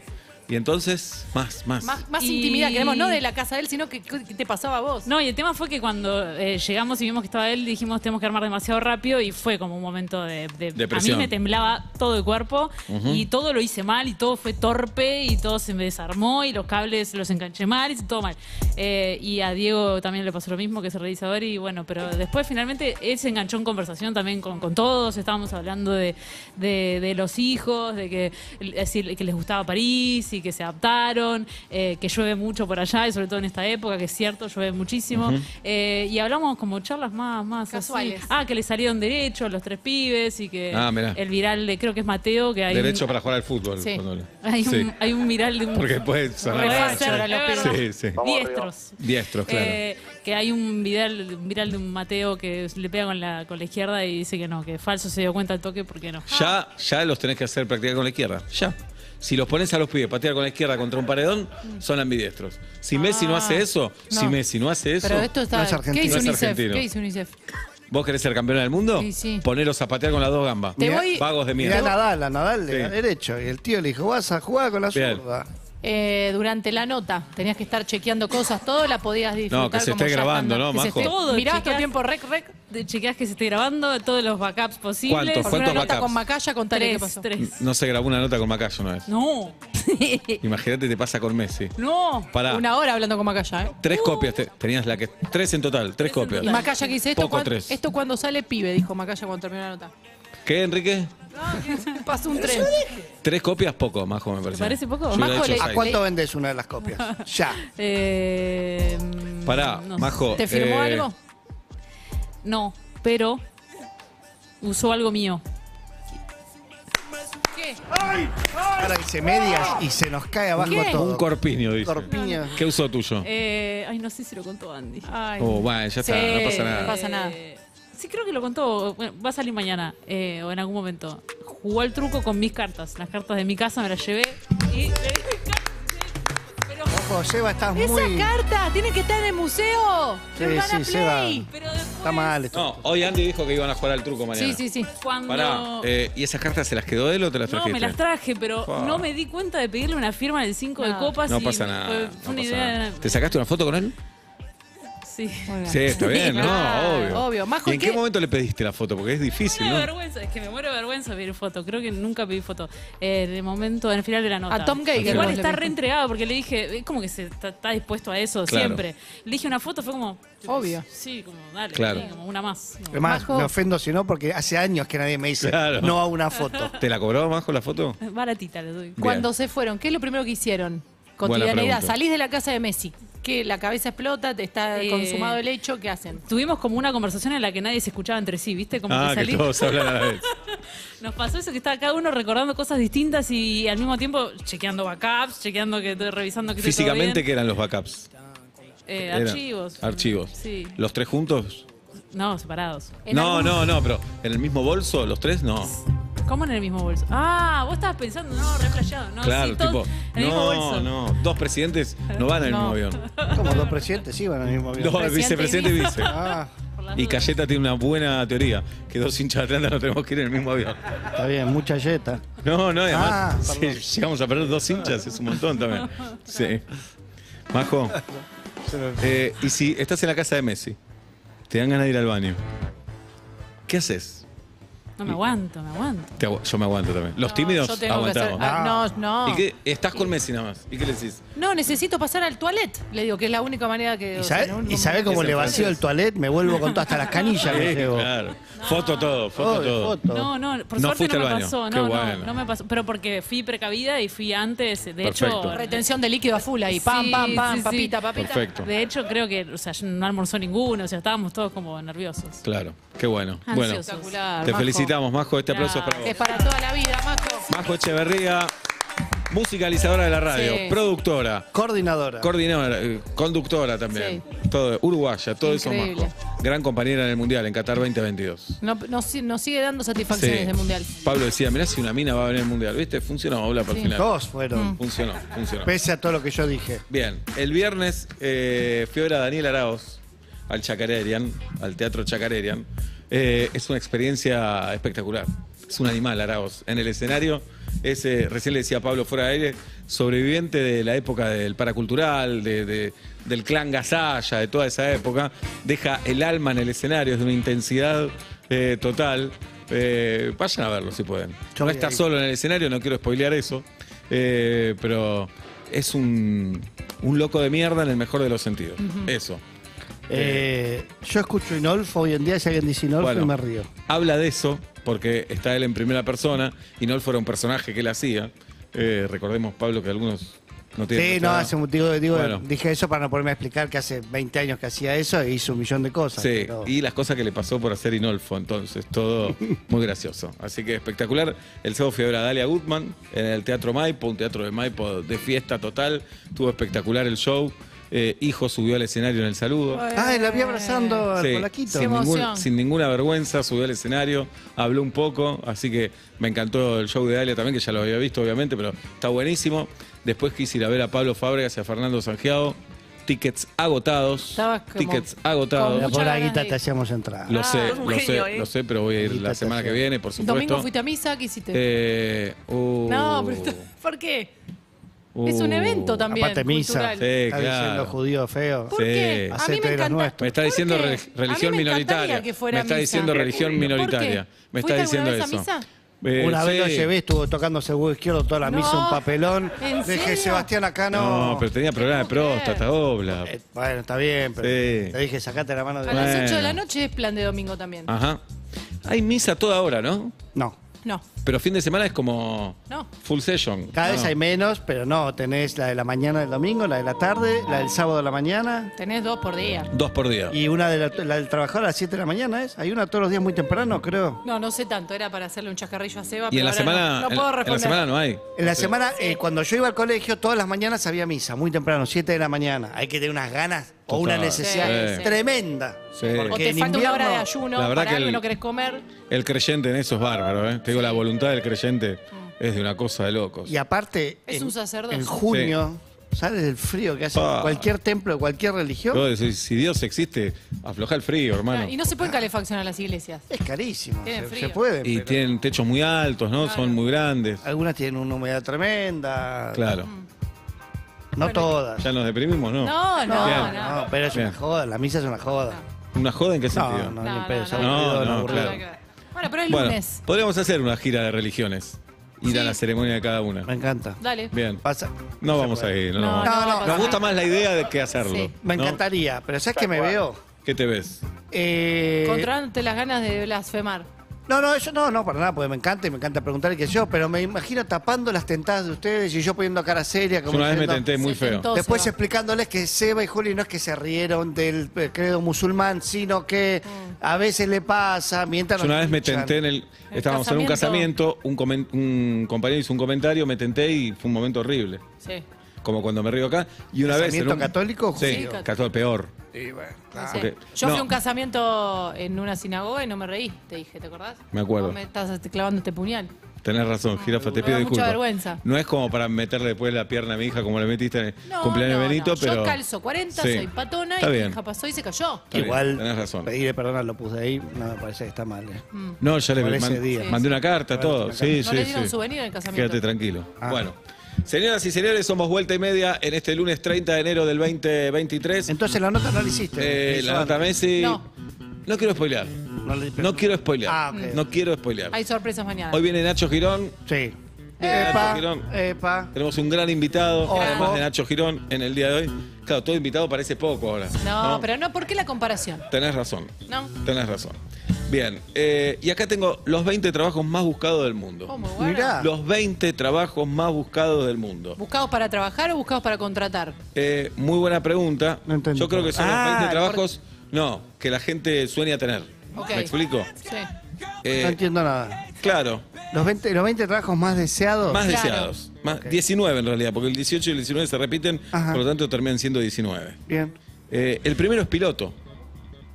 Y entonces, más. Más Y- intimidad queremos, no de la casa de él, sino que te pasaba a vos. No, y el tema fue que cuando llegamos y vimos que estaba él, dijimos tenemos que armar demasiado rápido y fue como un momento de a mí presión. me temblaba todo el cuerpo y todo lo hice mal y todo fue torpe y todo se me desarmó y los cables los enganché mal y todo mal. Y a Diego también le pasó lo mismo, que es el realizador, y bueno, pero después finalmente él se enganchó en conversación también con todos, estábamos hablando de los hijos, de que les gustaba París y y que se adaptaron, que llueve mucho por allá y sobre todo en esta época, que es cierto, llueve muchísimo. Y hablamos como charlas más Casuales. así. Que le salieron derechos los 3 pibes y que mirá. el viral de, creo que es Mateo, que hay Derecho para jugar al fútbol. Sí. cuando- hay, Sí. hay un viral de un... Porque puede sonar Puede mal. ser, ahora los es pibes. verdad. Sí, sí. Diestros. Diestros, claro. Que hay un viral de un Mateo que le pega con la izquierda y dice que no, que falso, se dio cuenta al toque, porque no. Ya los tenés que hacer practicar con la izquierda. Ya. Si los pones a los pibes patear con la izquierda contra un paredón, son ambidiestros. Si Messi no hace eso, no. si Messi no hace eso, Pero esto está. no es argentino. ¿Qué hizo No es UNICEF? argentino. ¿Qué hizo UNICEF? ¿vos querés ser campeona del mundo? Sí, sí. Poneros a patear con las 2 gambas. Te voy- Vagos de Mirá mierda. a Nadal le da Sí. derecho. Y el tío le dijo, vas a jugar con la Bien. zurda. Durante la nota tenías que estar chequeando cosas, todo la podías disfrutar. No, que se como esté ya grabando, estándar. ¿no, Que se Majo? esté- Todo, Mirás todo el chequeás. tiempo rec. Chequeás que se esté grabando, todos los backups posibles. ¿Cuántos? Porque una ¿Cuántos nota backups? con Macaya, contale qué pasó. 3. No se grabó una nota con Macayo una vez. No. Imagínate, te pasa con Messi. No. Pará. Una hora hablando con Macaya, ¿eh? 3 copias. Tenías la que. 3 en total. 3 copias. Y Macaya que dice, esto, Poco, cuando, 3. esto cuando sale pibe, dijo Macaya cuando terminó la nota. ¿Qué, Enrique? Pasó un tren. 3 copias, poco, Majo, me parece. ¿Te parece poco? Yo hubiera Majo hecho le- ¿A seis. cuánto vendes una de las copias? Ya. Pará, no Majo. ¿Te firmó algo? No, pero usó algo mío. ¿Qué? Ahora dice medias y se nos cae abajo ¿Qué? todo. Un corpiño, dice. Corpiño. ¿Qué usó tuyo? Ay, no sé si lo contó Andy. Ay. Oh, bueno, ya está, Sí, no pasa nada. no pasa nada. Sí, creo que lo contó. Bueno, va a salir mañana o en algún momento. Jugó al truco con mis cartas. Las cartas de mi casa me las llevé y le di mis cartas. Pero, Ojo, Seba, estás ¡Esa muy... carta tiene que estar en el museo! Sí, de Urbana sí, Seba. Play. pero después, Está mal esto. No, hoy Andy dijo que iban a jugar al truco mañana. Sí, sí, sí. cuando... Pará, ¿y esas cartas se las quedó él o te las No, trajiste? me las traje, pero Fua. no me di cuenta de pedirle una firma del 5 de No. copas. No y pasa nada. Fue, no una pasa idea. nada. ¿Te sacaste una foto con él? Sí. Sí, está bien, ¿no? Claro, Obvio. obvio. Majo, ¿Y en qué ¿qué? momento le pediste la foto? Porque es difícil, Me da ¿no? vergüenza, es que me muero de vergüenza pedir foto. Creo que nunca pedí foto. En el momento, en el final de la nota. A Tom Geiger Igual vos le está pediste. reentregado porque le dije, es como que está dispuesto a eso Claro. siempre. Le dije una foto, fue como. Obvio. Sí, como dale, Claro. sí, como una más. No. Además, Majo. me ofendo si no, porque hace años que nadie me dice Claro. no a una foto. ¿Te la cobró, Majo, la foto? Baratita le doy. Cuando se fueron, ¿qué es lo primero que hicieron? Buena Cotidianidad. pregunta. Salís de la casa de Messi. ¿Qué? La cabeza explota, te está Eh, consumado el hecho, ¿qué hacen? Tuvimos como una conversación en la que nadie se escuchaba entre sí, ¿viste? Como Ah, que salí- todos hablan a la vez. Nos pasó eso que estaba cada uno recordando cosas distintas y al mismo tiempo chequeando backups, chequeando que estoy revisando que esté todo Físicamente, bien. ¿qué eran los backups? Eran Archivos. Archivos. Sí. ¿Los 3 juntos? No, separados. En No, algún- no, pero ¿en el mismo bolso? ¿Los 3? No. ¿Cómo en el mismo bolso? Ah, vos estabas pensando, no, re flasheado. No, Claro, sí, todos tipo. en el mismo bolso. No. 2 presidentes no van en el mismo No. avión. Como dos presidentes iban al mismo avión. 2 Presidente vicepresidentes y y vice. Ah, Por las Y dudas. Cayeta tiene una buena teoría, que 2 hinchas de Atlanta no tenemos que ir en el mismo avión. está bien, mucha yeta. No, además, Ah, si perdón. llegamos a perder 2 hinchas, es un montón también. Sí. Majo, y si estás en la casa de Messi, te dan ganas de ir al baño, ¿qué haces? No me aguanto, me aguanto. Yo me aguanto también. Los tímidos Yo tengo que hacer. aguantamos. No. ¿Y qué? Estás con Messi nada más. ¿Y qué le decís? No, necesito pasar al toilet. Le digo que es la única manera que. ¿Y o sea, sabés no- sabe cómo Es le el vacío el francés. toilet? Me vuelvo con hasta las canillas me Sí, llevo. claro. Foto todo, foto Obvio, todo. foto. No, por No suerte fuiste no al me baño. pasó. Qué No, bueno. no me pasó. Pero porque fui precavida y fui antes. De Perfecto. hecho. Retención de líquido a full ahí. Pam, Sí, pam, pam, sí, sí. papita, papita. Perfecto. De hecho, creo que, o sea, no almorzó ninguno, o sea, estábamos todos como nerviosos. Claro, qué bueno. Bueno, Ansiosos. Espectacular. te Majo. felicitamos, Majo. Este aplauso es para Es vos. para toda la vida, Majo. Majo Echeverría, musicalizadora de la radio, Sí. productora, Coordinadora. coordinadora, conductora también. Todo, uruguaya, todo eso Increíble. Majo. Gran compañera en el Mundial, en Qatar 2022. Nos sigue dando satisfacciones Sí. de mundial. Pablo decía, mirá si una mina va a venir al Mundial, ¿viste? Funcionó, habla para el Sí. final. Todos fueron. Funcionó. Pese a todo lo que yo dije. Bien, el viernes fui a ver a Daniel Araoz al Chacarerian, al Teatro Chacarerian. Es una experiencia espectacular. Es un animal Araoz. En el escenario, recién le decía a Pablo fuera de aire, sobreviviente de la época del paracultural, del clan Gasalla, de toda esa época. Deja el alma en el escenario, es de una intensidad total. Vayan a verlo si pueden. Yo No voy está a ir. solo en el escenario, no quiero spoilear eso. Pero es un loco de mierda en el mejor de los sentidos. Eso. Yo escucho Inolfo hoy en día, si alguien dice Inolfo Bueno. y me río. Habla de eso, porque está él en primera persona, y Nolfo era un personaje que él hacía. Recordemos, Pablo, que algunos no tienen. Sí, mucha- no, hace un Bueno. dije eso para no ponerme a explicar que hace 20 años que hacía eso e hizo un millón de cosas. Sí, pero- y las cosas que le pasó por hacer Inolfo, entonces, todo muy gracioso. Así que espectacular. El sábado fui a ver a Dalia Gutman en el Teatro Maipo, un teatro de Maipo de fiesta total. Estuvo espectacular el show. Hijo subió al escenario en el saludo. Ah, la vi abrazando al Sí, polaquito. Qué emoción. sin ninguna vergüenza subió al escenario, habló un poco, así que me encantó el show de Dalia también, que ya lo había visto obviamente, pero está buenísimo. Después quise ir a ver a Pablo Fábregas y a Fernando Sangiao. Tickets agotados. Estabas como- Tickets con agotados. Pero muchas por la ganas guita de te ir. hacíamos entrar. Lo sé, sos un lo genio, sé, ¿eh? lo sé, pero voy a ir la semana que viene, por supuesto. Domingo fuiste a misa, ¿qué hiciste? No, pero ¿por qué? Es un evento también. Aparte misa. cultural. Sí, Está diciendo claro. judío feo. ¿Por Sí. qué? A mí Hacete me de los encanta. nuestros. Me está ¿Por diciendo qué? religión A mí me encantaría minoritaria. que fuera Me está misa. diciendo religión ¿Por qué? minoritaria. Me está ¿Fuiste diciendo alguna vez eso. a misa? Una vez lo sí. llevé, estuvo tocándose el huevo izquierdo toda la No, misa, un papelón. ¿en Dije, serio? Sebastián, acá no. No, pero tenía problema de puedo creer. próstata, obla. Bueno, está bien, pero Sí. te dije, sacate la mano de A las Bueno. 8 de la noche es plan de domingo también. Ajá. Hay misa toda hora, ¿no? No. No, Pero fin de semana es como no. full session. Cada vez No. hay menos, pero no. Tenés la de la mañana del domingo, la de la tarde, la del sábado de la mañana Tenés 2 por día. 2 por día. y una de la del trabajador a las 7 de la mañana, ¿es? Hay una todos los días muy temprano, creo. No, no sé tanto. Era para hacerle un chascarrillo a Seba. Y en pero la ahora semana, no puedo en la responder. semana no hay. En la semana, cuando yo iba al colegio, todas las mañanas había misa, muy temprano, 7 de la mañana. Hay que tener unas ganas o una Total. necesidad Sí, sí. tremenda. Sí. O Porque te en falta una hora de invierno- ayuno La verdad para que algo y el- no querés comer. El creyente en eso es bárbaro, ¿eh? Te digo, la voluntad del creyente es de una cosa de locos. Y aparte, Es un sacerdocio. en junio, ¿sabes el frío que hace Pa. cualquier templo de cualquier religión? Luego decís, si Dios existe, afloja el frío, hermano. Y no se pueden calefaccionar las iglesias. Es carísimo. Tiene Se frío. puede. Y pero tienen techos muy altos, ¿no? Son muy grandes. algunas tienen una humedad tremenda. Claro. No todas. Ya nos deprimimos, ¿no? No, no, Bien. no. No, pero es Bien. una joda. La misa es una joda. ¿Una joda en qué No, sentido? no, No, ni no, pedo. no, es no, aburrido, no, aburrido. claro. Bueno, pero es Bueno, lunes. podríamos hacer una gira de religiones. Ir a Sí. la ceremonia de cada una. Me encanta. Dale. Bien. Pasa. No se vamos a puede. ir. No, No, no, no, Nos gusta más la idea de que hacerlo. Sí. Me ¿no? encantaría, pero ¿sabes qué me veo? ¿Qué te ves? Controlándote las ganas de blasfemar. No, eso no, para nada, porque me encanta preguntar qué sé yo, pero me imagino tapando las tentadas de ustedes y yo poniendo cara seria. Yo Como una vez me diciendo- tenté muy Se feo. tentó. Después Seba. explicándoles que Seba y Juli no es que se rieron del credo musulmán, sino que a veces le pasa mientras Yo una nos vez me pinchan. tenté estábamos en un casamiento, un compañero hizo un comentario, me tenté y fue un momento horrible. Sí. Como cuando me río acá. Y una vez. ¿Casamiento católico o Sí, judío? católico peor. Sí, bueno, claro. Sí. Ok. Yo fui No. a un casamiento en una sinagoga y no me reí, te dije, ¿te acordás? Me acuerdo. Vos me estás clavando este puñal. Tenés razón, Jirafa, te Me pido da mucha disculpas. vergüenza. No es como para meterle después la pierna a mi hija como le metiste en el No, cumpleaños no, de Benito, no. pero. Yo calzo 40, Sí. soy patona Está y bien. mi hija pasó y se cayó. Está bien, Igual tenés razón. pedirle perdón a Lopus de ahí, no me parece que está mal. No, ya le Por ese día. mandé una carta, Sí. todo. No Sí, No sí, le dieron sí. souvenir en el casamiento. Quédate tranquilo. Ah. Bueno. Señoras y señores, somos Vuelta y Media en este lunes 30 de enero del 2023. Entonces la nota no la hiciste. La nota Messi. No. No quiero spoilear. No quiero spoilear. Ah, ok. No quiero spoilear. Hay sorpresas mañana. Hoy viene Nacho Girón. Sí. Nacho Girón. Epa. Tenemos un gran invitado, Ojo. además de Nacho Girón, en el día de hoy. Claro, todo invitado parece poco ahora. No, pero no, ¿por qué la comparación? Tenés razón. No. Tenés razón. Bien, y acá tengo los 20 trabajos más buscados del mundo. Oh, muy bueno. Mirá. Los 20 trabajos más buscados del mundo. ¿Buscados para trabajar o buscados para contratar? Muy buena pregunta. No entendí. Yo creo que son los Ah, 20 trabajos, no, que la gente sueña tener. Ok. ¿Me explico? Sí. Eh, No entiendo nada. claro, Los 20 trabajos más deseados. más Claro. deseados. 19 en realidad, porque el 18 y el 19 se repiten, Ajá. por lo tanto terminan siendo 19. Bien. El primero es piloto.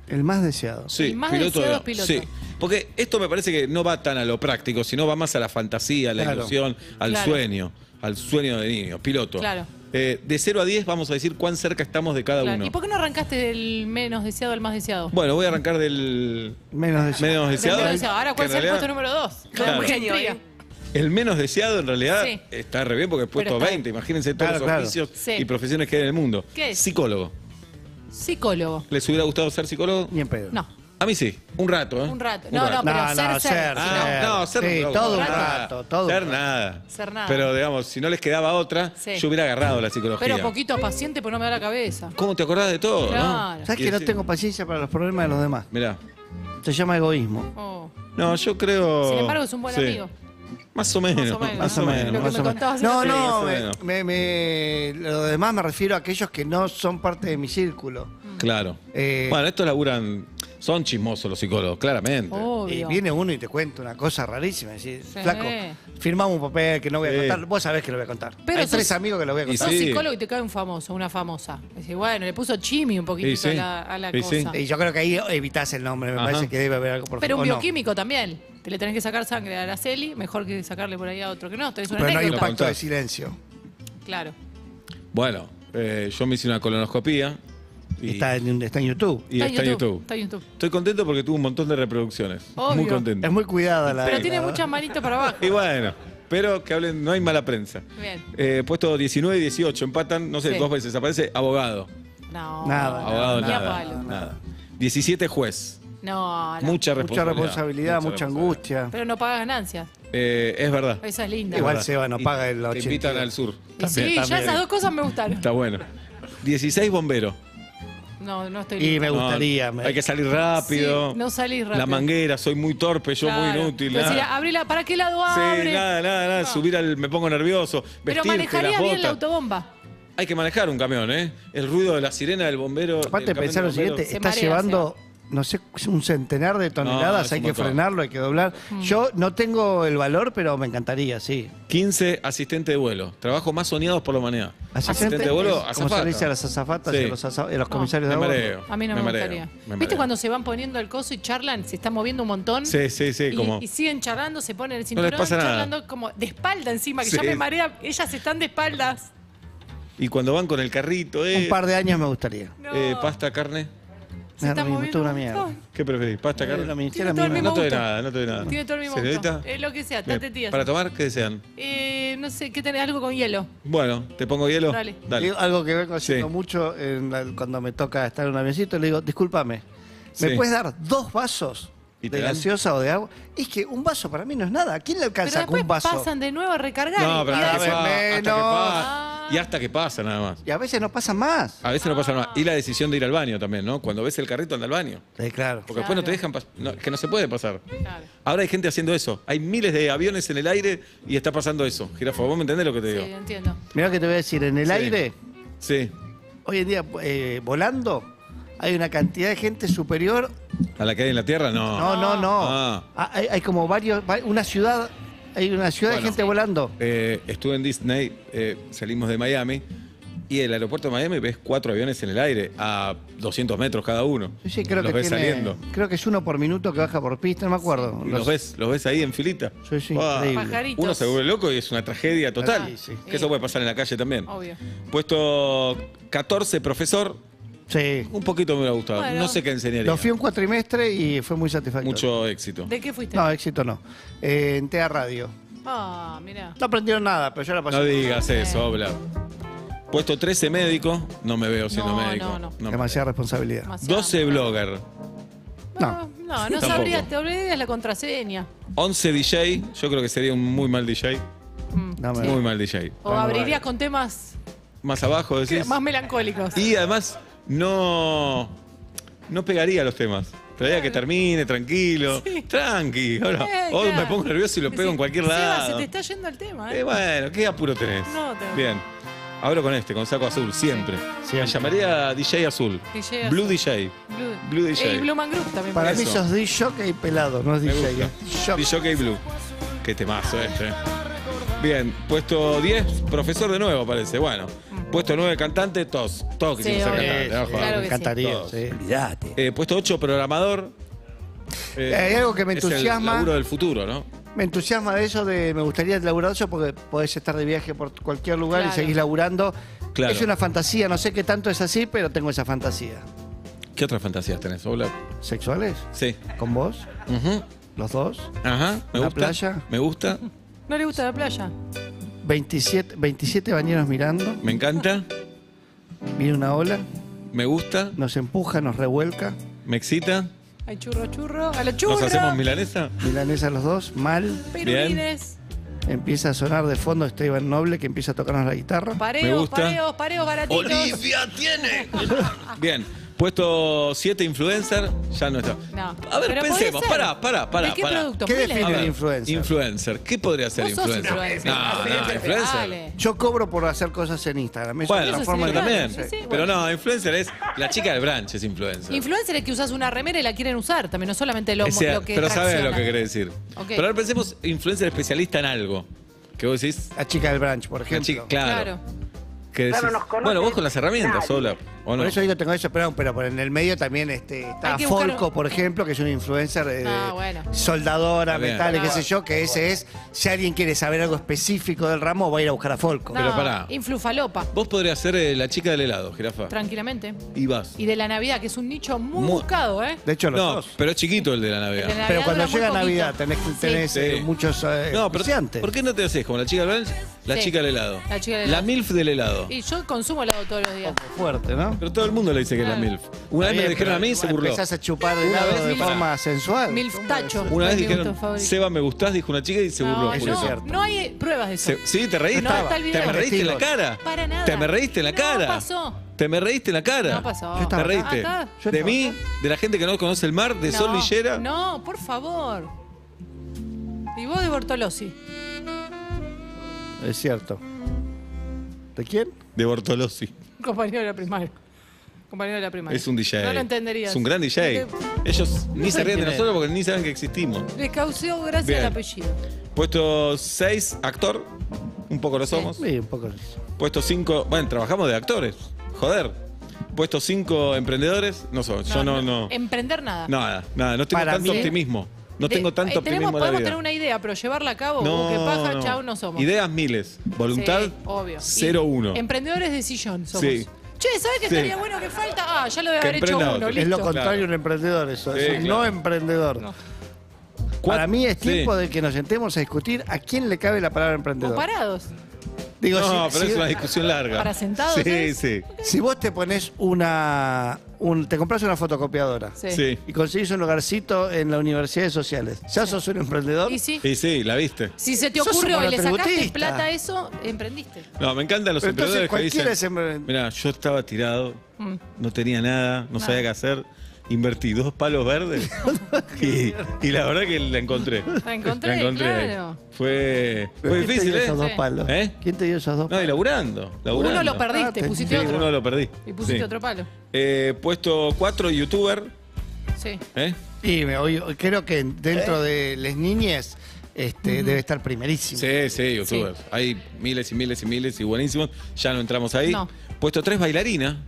El más deseado. Sí, El más deseado es piloto. Sí, porque esto me parece que no va tan a lo práctico, sino va más a la fantasía, a la Claro. ilusión, al Claro. sueño de niño, piloto. Claro. De 0 a 10 vamos a decir cuán cerca estamos de cada Claro. uno. ¿Y por qué no arrancaste del menos deseado al más deseado? Bueno, voy a arrancar del Menos deseado. menos Del deseado. menos deseado. Ahora, ¿cuál que es en el puesto realidad- número 2? Claro. Genio, El menos deseado en realidad Sí. está re bien porque es puesto Pero está 20. Imagínense todos Claro, los claro. oficios Sí. y profesiones que hay en el mundo. ¿Qué es? Psicólogo. Psicólogo. ¿Les hubiera gustado ser psicólogo? Ni en pedo. No, A mí sí, un rato, ¿eh? un rato. No, no, pero No, no, ser. Ah, no, ser Sí, no, todo un nada. rato, todo Ser un rato. nada. Ser nada. Pero digamos, si no les quedaba otra, Sí. yo hubiera agarrado la psicología. Pero poquito paciente, pues no me da la cabeza. ¿Cómo te acordás de todo, Claro. no? ¿Sabes Y que no decir- tengo paciencia para los problemas de los demás? Mirá. Se llama egoísmo. Oh. No, yo creo. Sin embargo, es un buen Sí. amigo. Más o menos. Más o menos. Lo que más me o menos. contabas No, el otro día. no, Sí, más o lo demás me refiero a aquellos que no son parte de mi círculo. Claro. Eh, Bueno, estos laburan. Son chismosos los psicólogos, claramente. Obvio. Viene uno y te cuenta una cosa rarísima. Decís, Sí. flaco, firmamos un papel que no voy a Sí. contar. Vos sabés que lo voy a contar. Pero Hay sos- 3 amigos que lo voy a Y contar. Sos sí. psicólogo y te cae un famoso, una famosa. Decís, bueno, le puso chimi un poquitito Y sí. a la Y sí. cosa. Y yo creo que ahí evitás el nombre. Me Ajá. parece que debe haber algo por Pero un o no. bioquímico también. Te le tenés que sacar sangre a Araceli, mejor que sacarle por ahí a otro que no. Tenés una Pero no hay un anécdota. pacto de silencio. Claro. Bueno, yo me hice una colonoscopía. Y Está en YouTube. y está en YouTube. Está en YouTube. Estoy contento porque tuvo un montón de reproducciones. Obvio. Muy contento. Es muy cuidada la. Pero tiene la- muchas manitos para abajo. Y bueno, pero que hablen, no hay mala prensa. Bien. Puesto 19 y 18, empatan, no sé, Sí. 2 veces. Aparece abogado. No. Nada. Abogado Ni a nada. palo. Nada. 17 juez. No, no. Mucha Mucha responsabilidad. responsabilidad, mucha angustia. Pero no paga ganancias. Es verdad. Esa es linda. Igual verdad. Seba no Y paga el Te 80. invitan al sur. Y sí, ya también. esas dos cosas me gustaron. Está bueno. 16 bomberos. No, no estoy Y linda. me gustaría. No, hay que salir rápido. Sí, no salís rápido. La manguera, soy muy torpe, yo muy Claro. inútil. Pero nada. decir, abrila, ¿para qué lado Sí, abre? nada. No. Subir me pongo nervioso. Pero vestirte, manejarías las bien la botas. autobomba. Hay que manejar un camión, ¿eh? El ruido de la sirena del bombero. Aparte, del camión pensar lo del bombero. siguiente: Se estás marea, llevando, no sé, un centenar de toneladas, es hay un que montón. frenarlo, hay que doblar. Yo no tengo el valor, pero me encantaría, sí. 15 asistentes de vuelo. Trabajos más soñados por la humanidad. Asistente de vuelo, como se azafata. le dice a las azafatas Sí. y a los comisarios Me de bordo. mareo. A mí no me, mareo, gustaría. me ¿Viste mareo. cuando se van poniendo el coso y charlan? Se están moviendo un montón. Sí, Y, y siguen charlando, se ponen el No cinturón, les pasa nada. charlando como de espalda encima, que Sí. ya me marea. Ellas están de espaldas. Y cuando van con el carrito, Un par de años me gustaría. No. pasta, carne. Se están Me moviendo una un mierda. montón. ¿Qué preferís? ¿Pasta, Lo carne? mismo, Tiene la todo el misma. mismo No te doy gusto. nada, no te doy nada. Tiene todo el mismo ¿Señorita? gusto. Lo que sea, Bien. date tías. ¿Para tomar qué desean? No sé, ¿qué tenés? Algo con hielo. Bueno, ¿te pongo hielo? Dale. Digo, algo que vengo haciendo Sí. mucho cuando me toca estar en un avioncito, le digo, discúlpame, ¿me Sí. puedes dar 2 vasos ¿Y te de dan? gaseosa o de agua? Es que un vaso para mí no es nada. ¿A quién le Pero alcanza con después un vaso? pasan de nuevo a recargar. No, y pero a hasta que veces- pasa, hasta que menos. pasa. Y hasta que pasa nada más. Y a veces no pasa más. A veces no pasa nada. Y la decisión de ir al baño también, ¿no? Cuando ves el carrito, anda al baño. Sí, claro. Porque después no te dejan pasar. Es que no se puede pasar. Claro. Ahora hay gente haciendo eso. Hay miles de aviones en el aire y está pasando eso. Jirafa, ¿vos me entendés lo que te Sí, digo? entiendo. Mirá que te voy a decir, en el Sí. aire, Sí. hoy en día, volando, hay una cantidad de gente superior. ¿A la que hay en la Tierra? No. No. Ah. Hay como una ciudad, hay una ciudad Bueno. de gente volando. Estuve en Disney, salimos de Miami y el aeropuerto de Miami ves 4 aviones en el aire a 200 metros cada uno. Sí, creo los que ves tiene, saliendo. creo que es 1 por minuto que baja por pista, no me acuerdo. Y los ves ahí en filita. Sí, Buah. increíble. Pajaritos. Uno se vuelve loco y es una tragedia total. Sí, sí. Que eso puede pasar en la calle también. Obvio. Puesto 14, profesor. Sí. Un poquito me hubiera gustado. Bueno. No sé qué enseñaría. Lo fui un cuatrimestre y fue muy satisfactorio. Mucho éxito. ¿De qué fuiste? No, éxito no. En TEA Radio. Ah, mira. No aprendieron nada, pero yo la pasé. No digas eso, Obla. Puesto 13, médico. No me veo siendo No, médico. no. me Demasiada responsabilidad. Demasiado. 12, blogger. No. No Tampoco. sabría, te olvidarías la contraseña. 11, DJ. Yo creo que sería un muy mal DJ. No me Muy mal DJ. O abrirías con temas Más abajo decís. más melancólicos. Y además no pegaría los temas. Esperaría que termine, tranquilo. Tranqui. Ahora, hoy claro. me pongo nervioso y lo pego en cualquier Seba, lado. se te está yendo el tema, ¿eh? Bueno, ¿qué apuro tenés? No, te- Bien. Abro con este, con saco azul, siempre. Siempre. Me llamaría DJ azul. DJ azul. Blue DJ. Blue DJ. Y Blue Man Group también. Para mí Eso. sos DJ pelado, no es Me DJ. gusta. Shock. DJ Blue. Qué temazo este. Bien, puesto 10, profesor de nuevo parece. Bueno, puesto 9, cantante, todos. Todos quisimos ser obvio. cantantes. no jodas. Claro me que encantaría. Todos. Sí. Puesto 8, programador. Hay algo que me es el entusiasma. laburo del futuro, ¿no? Me entusiasma de eso, me gustaría laburar eso porque podés estar de viaje por cualquier lugar Claro. y seguís laburando. Claro. Es una fantasía, no sé qué tanto es así, pero tengo esa fantasía. ¿Qué otras fantasías tenés, Obla? ¿Sexuales? Sí. ¿Con vos? Ujú. ¿Los dos? Ajá, me ¿La gusta. playa? Me gusta, ¿No le gusta la playa? 27 bañeros mirando, me encanta, viene una ola, me gusta, nos empuja, nos revuelca, me excita. Hay churro. A la churra. ¿Nos hacemos milanesa? milanesa los dos, mal, Pirulines. empieza a sonar de fondo Esteban Noble que empieza a tocarnos la guitarra. Me Pareos, gusta. pareos baratitos. tiene! Bien, Puesto 7, influencer, ya no está. No. A ver, Pero pensemos, podría ser. pará. ¿De qué producto? ¿Qué Miles. define A ver, influencer? Influencer, ¿qué podría ser Vos sos influencer? influencer. No, influencer. Dale. Yo cobro por hacer cosas en Instagram. Eso Bueno, es una Eso forma sí, yo de también. sí, sí, Pero bueno. no, influencer es la chica del branch, es influencer. Influencer es que usas una remera y la quieren usar, también no solamente lo que Pero sabes tracciona. lo que quiere decir. Ok. Pero ahora pensemos, influencer especialista en algo. ¿Qué vos decís? La chica del branch, por La ejemplo. chica, claro. Claro. ¿Qué decís? Bueno, vos con las herramientas, Ola. ¿O no? Por eso digo, tengo eso, pero en el medio también está Hay que buscar- Folco, por ejemplo, que es un influencer Bueno. soldadora, Está bien. metales, qué sé yo, que ese es, si alguien quiere saber algo específico del ramo, va a ir a buscar a Folco. Pero pará. Influfalopa, Vos podrías ser la chica del helado, jirafa. tranquilamente. Y vas. Y de la Navidad, que es un nicho muy Mu- buscado, ¿eh? De hecho, los No, dos. pero es chiquito el de la El Navidad. de la Pero Navidad cuando dura muy llega Navidad poquito. tenés Sí. muchos No, pero auspiciantes. ¿por qué no te haces como la chica del branch? La Sí. chica del helado. La chica del La helado. MILF del helado. Y yo consumo helado todos los días. Fuerte, ¿no? Pero todo el mundo le dice que es la Claro. MILF. Una vez me lo dijeron a mí y se burló. Empezás a chupar Una helado vez de Milf- forma sensual. Milf ¿Cómo tacho. es? Una vez Es mi dijeron, gusto favorito. Seba, me gustás, dijo una chica y se burló. No, por Eso eso. es cierto. no hay pruebas de eso. Sí, te reíste. No, está el video. Te me reíste en la cara. Para nada. Te me reíste en la No cara. pasó. Te me reíste en la cara. No pasó. Yo Te estaba reíste. acá. Yo De estaba mí, acá. de la gente que no conoce el mar, de Sol Lillera. No, por favor. Y vos de Bortolossi. Es cierto. ¿De quién? De Bortolossi. Compañero de la primaria. Compañero de la primaria. Es un DJ. No lo entenderías. Es un gran DJ. Ellos ni se ríen de nosotros porque ni saben que existimos. Les causó gracia Bien. el apellido. Puesto 6, actor. Un poco lo somos. Sí, un poco. Puesto 5, bueno, trabajamos de actores. Joder. Puesto 5, emprendedores. No somos. Yo no. Emprender nada. Nada. No tengo Para tanto mí- optimismo. No tengo tanto optimismo en la Podemos vida. tener una idea, pero llevarla a cabo, No, que paja, no. chau, no somos. Ideas miles. Voluntad Sí, obvio. 0-1. Y Emprendedores de sillón somos. Sí. Che, ¿sabes qué Sí. estaría bueno que falta? Ah, ya lo debe Que haber hecho emprenda uno, otro. listo. Es lo contrario Claro. de un emprendedor, eso. Sí, es un claro. no emprendedor. No. Para mí es Sí. tiempo de que nos sentemos a discutir a quién le cabe la palabra O emprendedor. parados. Digo, No, si, pero es una discusión larga. ¿Para sentados Sí, es? sí. si vos te pones te compras una fotocopiadora Sí. Sí. y conseguís un lugarcito en las universidades sociales, ¿ya sos un emprendedor? Y sí. Y sí, la viste. Si se te Sos ocurrió un y le sacaste monotributista. plata a eso, emprendiste. No, me encantan los Pero entonces emprendedores que cualquiera dicen, es emprendedor. mira, yo estaba tirado, no tenía nada, no Nada. sabía qué hacer, invertí 2 palos verdes y la verdad que la encontré. La encontré, ahí. claro. Fue ¿Pero quién te difícil, dio ¿eh? esos dos Sí. palos? ¿Eh? ¿Quién te dio esos dos No, y palos? laburando. Uno lo perdiste, Ah, pusiste Sí, otro. uno lo perdí. Y pusiste Sí. otro palo. Puesto 4, youtuber. Sí. ¿Eh? Y hoy creo que dentro de las niñas debe estar primerísimo. Sí, youtubers. Hay miles y miles y miles y buenísimos. Ya no entramos ahí. No. Puesto 3, bailarina.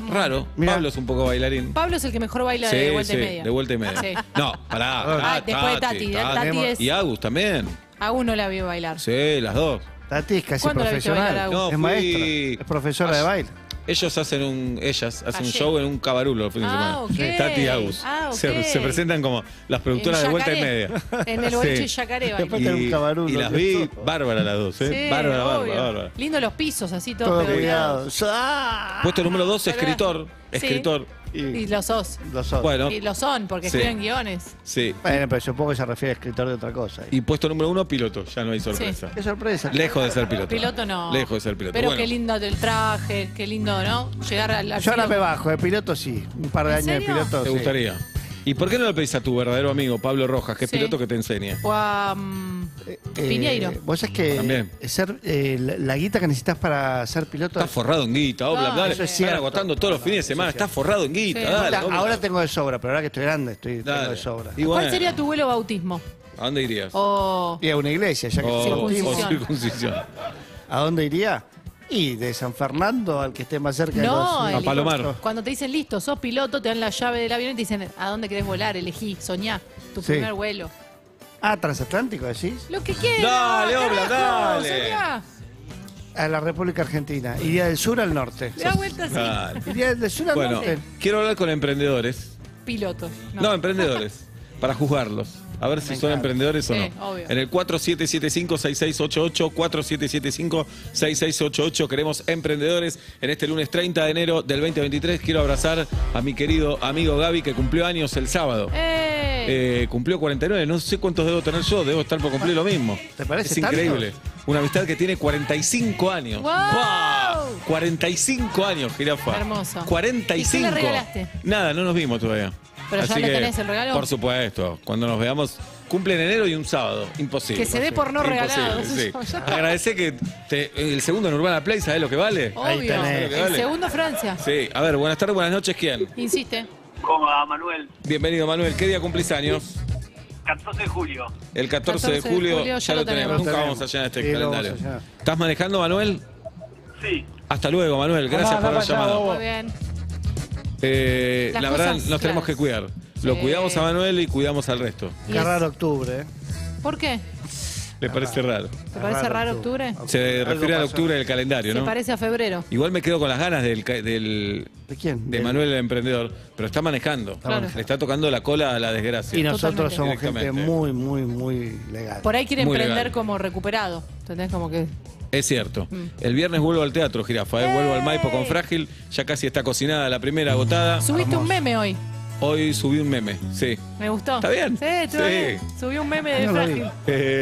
Raro. Mirá. Pablo es un poco bailarín. Pablo es el que mejor baila Sí, de vuelta sí, y media. de vuelta y media. Sí. No, pará. Ah, después de Tati. Tati es. Y Agus también. A uno la vio bailar. Sí, las dos. Tati es casi ¿Cuándo la viste bailar, profesional. Agus? No, Es fui- maestra. Es profesora de baile. Ellas hacen un Ayer. show en un cabarulo el fin de semana. ok. Tati y Agus. Ah, ok. Se presentan como las productoras de En vuelta y Yacaré. media. En el boliche Sí. Yacaré Después baila. tenés un cabarulo, y las que vi todo. bárbaras las dos, ¿eh? Sí, Bárbara, obvio. bárbara. Lindo los pisos, así todos Todo pegados. cuidado. ¡Ah! Puesto número 2, Pero- escritor. Sí. Escritor. Y lo sos. Los otros. Bueno, Y lo son, porque Sí. escriben guiones. sí. Bueno, pero supongo que se refiere a escritor de otra cosa. Y puesto número 1, piloto. Ya no hay sorpresa. Qué sorpresa. Lejos de ser piloto. Piloto no. Lejos de ser piloto. Pero Bueno, qué lindo el traje, qué lindo, ¿no? Llegar al Yo ahora filo. me bajo, de piloto sí. Un par de ¿En años de serio? piloto ¿te sí. gustaría? ¿Y por qué no le pedís a tu verdadero amigo Pablo Rojas, que es Sí. piloto, que te enseñe? O a Piñeiro. Vos sabés que También. la guita que necesitas para ser piloto. Está forrado en guita, obla, Dale. dale. Eso es Están cierto. agotando todos los fines de semana. Está forrado en guita, Sí. dale. Ahora, obla. ahora tengo de sobra, pero ahora que estoy grande tengo Dale. de sobra. Y ¿Cuál bueno, sería tu vuelo bautismo? ¿a dónde irías? O Y a una iglesia, ya que O- circuncisión. o circuncisión. ¿A dónde iría? Y de San Fernando al que esté más cerca de no, los... A Palomar. Cuando te dicen listo, sos piloto, te dan la llave del avión y te dicen a dónde querés volar, elegí, soñá tu Sí. primer vuelo. Ah, transatlántico, decís. Lo que quieras. Dale, obla, carajo, dale. soñá. A la República Argentina. Iría del sur al norte. Le da vuelta así. Dale. Iría del sur al Bueno, norte. quiero hablar con emprendedores. Piloto. No, emprendedores. Para juzgarlos. A ver si son encanta. emprendedores o Sí, no. obvio. En el 4775-6688, 4775-6688, queremos emprendedores. En este lunes 30 de enero del 2023 quiero abrazar a mi querido amigo Gaby, que cumplió años el sábado. cumplió 49. No sé cuántos debo tener yo, debo estar por cumplir lo mismo. ¿Te parece Es increíble. Una amistad que tiene 45 años. ¡Wow! ¡Pah! 45 años, jirafa. Hermoso. 45. ¿Y qué le regalaste? Nada, no nos vimos todavía. ¿Pero ya le tenés el regalo? Por supuesto. Cuando nos veamos, cumple en enero y un sábado. Imposible. Que se dé por no regalado. Sí. Ya está. Agradecé que el segundo en Urbana Play, ¿sabés lo que vale? Ahí Obvio. tenés. Lo que El vale. segundo Francia. Sí. A ver, buenas tardes, buenas noches. ¿Quién? Insiste. ¿Cómo va, Manuel? Bienvenido, Manuel. ¿Qué día cumplís años? 14 de julio. El 14 de julio ya lo tenemos. Nunca vamos a llenar este Sí, lo vamos calendario. a llenar. ¿Estás manejando, Manuel? Sí. Hasta luego, Manuel. Gracias por haber llamado. Muy bien. Las La verdad, cosas nos tenemos claras. que cuidar. Lo Sí. cuidamos a Manuel y cuidamos al resto. Qué raro octubre, ¿eh? ¿Por qué? ¿Le parece raro? ¿Te parece raro octubre? Se Algo refiere al pasó. octubre del calendario, Se ¿no? parece a febrero. Igual me quedo con las ganas del ¿De quién? de Manuel el emprendedor, pero está manejando. Claro. Le está tocando la cola a la desgracia. Y nosotros Totalmente. somos gente Directamente. muy, muy, muy legal. Por ahí quiere Muy emprender legal. como recuperado. ¿Entendés? Como que. Es cierto. El viernes vuelvo al teatro, Jirafa. Vuelvo al Maipo con Frágil. Ya casi está cocinada la primera agotada. Subiste un meme hoy. Hoy subí un meme, sí. Me gustó. ¿Está bien? Sí, estuvo Sí. bien. Subí un meme de No lo vi.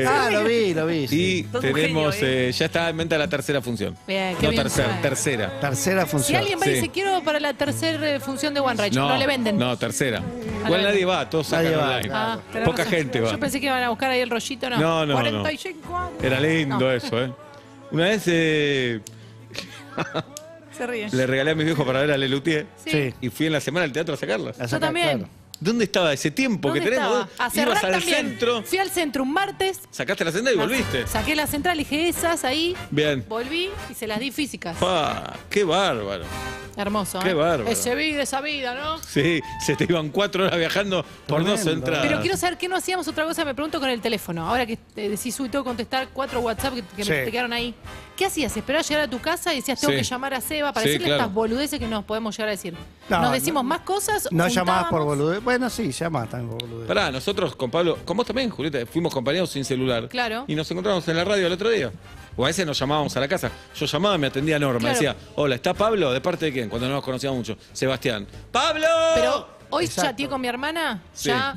Frágil. Lo vi. sí. Y Sos un tenemos, genio, ya está en venta la tercera función. Bien, qué No, bien. tercera. Tercera Si función. alguien va y Sí. dice quiero para la tercera función de One Rage, no, le venden. No, tercera. Igual nadie va, todos sacan Nadie va, online. claro. tenés Poca razón. gente va. Yo pensé que iban a buscar ahí el rollito, no. No, no, 45 años. Era lindo No. eso, ¿eh? Una vez Se ríe. le regalé a mis viejos para ver a Lelutier Sí. y fui en la semana al teatro a sacarla. La Yo saca, también. claro. ¿Dónde estaba ese tiempo que ¿Dónde tenemos? estaba? A Ibas cerrar al también. centro, Fui al centro un martes. sacaste la senda y volviste. Saqué la central, dije esas ahí. Bien. Volví y se las di físicas. Pa, ¡qué bárbaro! Hermoso. Qué ¿eh? bárbaro. Ese vida, esa vida, ¿no? Sí, se te iban 4 horas viajando por Tremendo. 2 entradas. Pero quiero saber qué no hacíamos otra cosa, me pregunto con el teléfono. Ahora que decís, uy, tengo que contestar 4 WhatsApp que Sí. me te quedaron ahí. ¿Qué hacías? ¿Esperabas llegar a tu casa y decías, tengo Sí. que llamar a Seba para Sí, decirle claro. estas boludeces que nos podemos llegar a decir? No, ¿Nos no. decimos más cosas? No llamabas por juntábamos? boludez. Bueno, sí, llamabas también por boludez. Pará, nosotros con Pablo, con vos también, Julieta, fuimos compañeros sin celular. Claro. Y nos encontramos en la radio el otro día. O a veces nos llamábamos a la casa. Yo llamaba, me atendía Norma. Claro. Decía, hola, ¿está Pablo? ¿De parte de quién? Cuando no nos conocíamos mucho. Sebastián. ¡Pablo! Pero hoy Exacto. chateé con mi hermana Sí. ya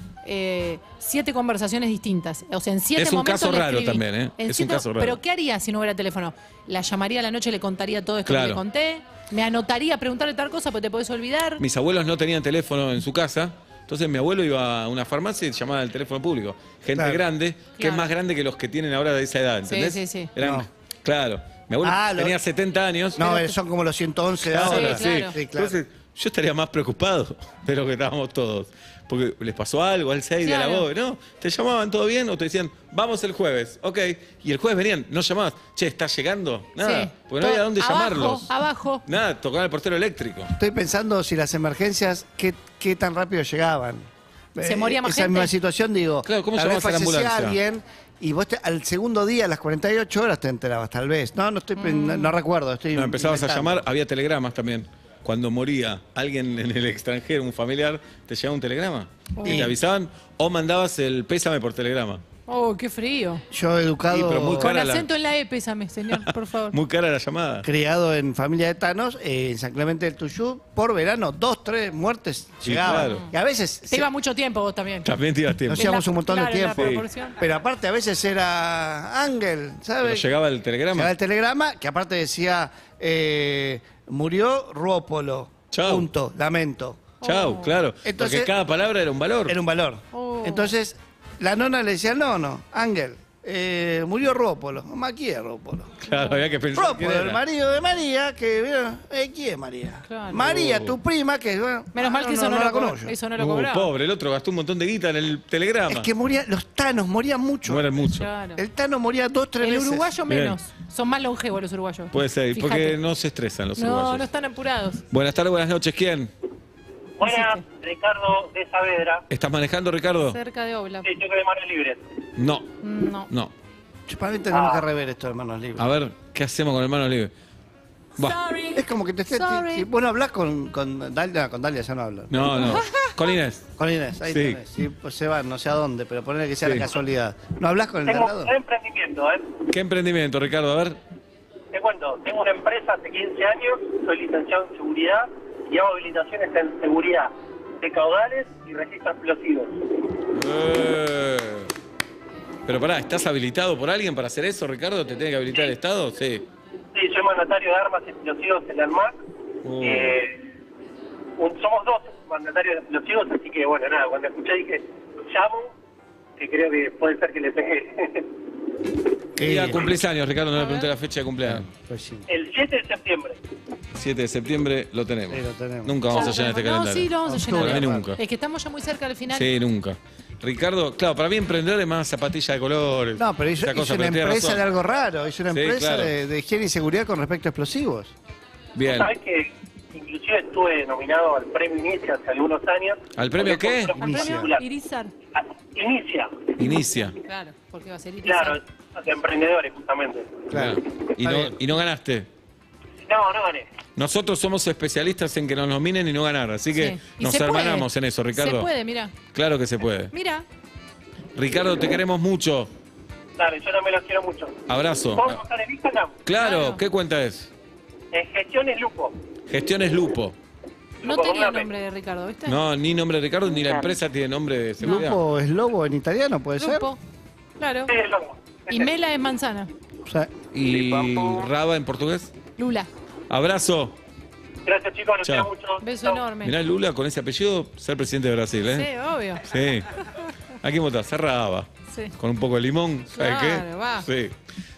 7 conversaciones distintas. O sea, en 7 Es un momentos caso le raro escribí. también, ¿eh? En Es un 7 caso raro. Pero ¿qué haría si no hubiera teléfono? La llamaría a la noche, le contaría todo esto Claro. que le conté. Me anotaría, preguntarle tal cosa, pero te podés olvidar. Mis abuelos no tenían teléfono en su casa. Entonces mi abuelo iba a una farmacia y llamaba al teléfono público. Gente Claro. grande, que Claro. es más grande que los que tienen ahora de esa edad, ¿entendés? Sí, sí, sí. Eran, No. Claro. Mi abuelo Ah, tenía 70 años. No, son como los 111 de Claro, ahora. Sí, claro. Sí, claro. Entonces, yo estaría más preocupado de lo que estábamos todos. Porque les pasó algo al 6 de la Claro. voz, ¿no? Te llamaban todo bien o te decían, vamos el jueves, ok. Y el jueves venían, no llamabas, che, ¿estás llegando? Nada, Sí. porque no había dónde Abajo, llamarlos. Abajo. Nada, tocaban el portero eléctrico. Estoy pensando si las emergencias, qué tan rápido llegaban. ¿Se moría más Esa gente? misma situación, digo. Claro, ¿cómo tal vez llamabas a la fallecía ambulancia? alguien y vos al segundo día, a las 48 horas, te enterabas, tal vez. No, no recuerdo. Estoy No, empezabas a inventando. llamar, había telegramas también. Cuando moría alguien en el extranjero, un familiar, te llegaba un telegrama. Y te avisaban o mandabas el pésame por telegrama. Oh, qué frío. Yo educado, Sí, pero muy Con cara la- acento en la E, pésame, señor, por favor. Muy cara la llamada. criado en familia de Thanos, en San Clemente del Tuyú, por verano, 2, 3 muertes Sí, llegaban. claro. Y a veces Te iba mucho tiempo vos también. También te ibas tiempo. nos íbamos En la- un montón claro, de en la tiempo. proporción. Pero aparte a veces era Ángel, Pero ¿sabes? llegaba el telegrama. Llegaba el telegrama, que aparte decía, murió Ruópolo. Chau. Punto, lamento. Chau, claro. Entonces- Porque cada palabra era un valor. Era un valor. Oh. Entonces, la nona le decía, no, Ángel, murió Ruópolo. ¿Quién es Ruópolo? Claro, había que pensar quién Ruópolo, el era. marido de María, que ¿quién es María? Claro. María, tu prima, que bueno, Menos mal que eso no, la lo co- conozco. eso no lo cobraba. Pobre, el otro gastó un montón de guita en el telegrama. Es que los tanos morían mucho. Mueren mucho. Claro. El tano moría 2, 3 El veces. uruguayo Bien. menos. Son más longevos los uruguayos. Puede ser, Fíjate. porque no se estresan los No, uruguayos. no están apurados. Buenas tardes, buenas noches. ¿Quién? Buenas, Ricardo de Saavedra. ¿Estás manejando, Ricardo? Cerca de Obla. Sí, yo de manos libres. No, No. no. Para mí tenemos que rever esto, hermanos libres. A ver, ¿qué hacemos con el mano libre? Va. Es como que te estés. Sorry. Si vos no hablas con Dalia, con Dalia ya no hablo. No, no. Con Inés. Con Inés, ahí Sí. tenés. Sí, pues se van, no sé a dónde, pero ponele que sea Sí. la casualidad. ¿No hablas con el de al Tengo lado? un emprendimiento, ¿eh? ¿Qué emprendimiento, Ricardo? A ver. Te cuento, tengo una empresa hace 15 años, soy licenciado en seguridad y hago habilitaciones en seguridad de caudales y registros explosivos. Pero pará, ¿estás habilitado por alguien para hacer eso, Ricardo? ¿Te tiene que habilitar el Estado? Sí. Sí, soy mandatario de armas explosivos en la ANMAC. Somos dos mandatarios de explosivos, así que bueno, nada, cuando escuché dije, llamo, que creo que puede ser que le pegue. ¿Qué día cumplís años, Ricardo? No le pregunté la fecha de cumpleaños. El 7 de septiembre. 7 de septiembre lo tenemos. Sí, lo tenemos. Nunca vamos a llenar este No, calendario. sí, lo vamos a llenar. Para mí nunca. Es que estamos ya muy cerca del final. Sí, nunca. Ricardo, claro, para mí emprendedor es más zapatilla de colores. No, pero hizo esa cosa, una pero tiene empresa razón. de algo raro. Hizo una Sí, empresa claro. de higiene y seguridad con respecto a explosivos. Bien. ¿Sabés que inclusive estuve nominado al premio Inicia hace algunos años? ¿Al premio qué? ¿Al premio Irizar? Inicia. Inicia. Claro, porque va a ser Irizar. Claro, de emprendedores justamente. Claro. Y no ganaste. No, no gané. Nosotros somos especialistas en que nos nominen y no ganar, así que Sí. Y nos se puede. hermanamos en eso, Ricardo. Se puede, mira. Claro que se puede. Mira. Ricardo, te queremos mucho. Dale, yo también los quiero mucho. Abrazo. ¿Podemos estar en Instagram? Claro, ¿qué cuenta es? Gestiones Lupo. Gestiones Lupo. No Lupo, tenía con una nombre de Ricardo, ¿viste? No, ni nombre de Ricardo, ni la empresa tiene nombre de seguridad. ¿Lupo es lobo en italiano, puede ser? Lupo. Claro. Sí, loco. Y Mela es manzana. O sea, ¿Y Raba en portugués? Lula. Abrazo. Gracias, chicos, los Chao. quiero mucho. Beso Chao. enorme. Mirá, Lula con ese apellido, ser presidente de Brasil, ¿eh? Sí, obvio. Sí. ¿A quién votás? A Raba. Sí. Con un poco de limón, ¿sabes Claro, qué? va. Sí.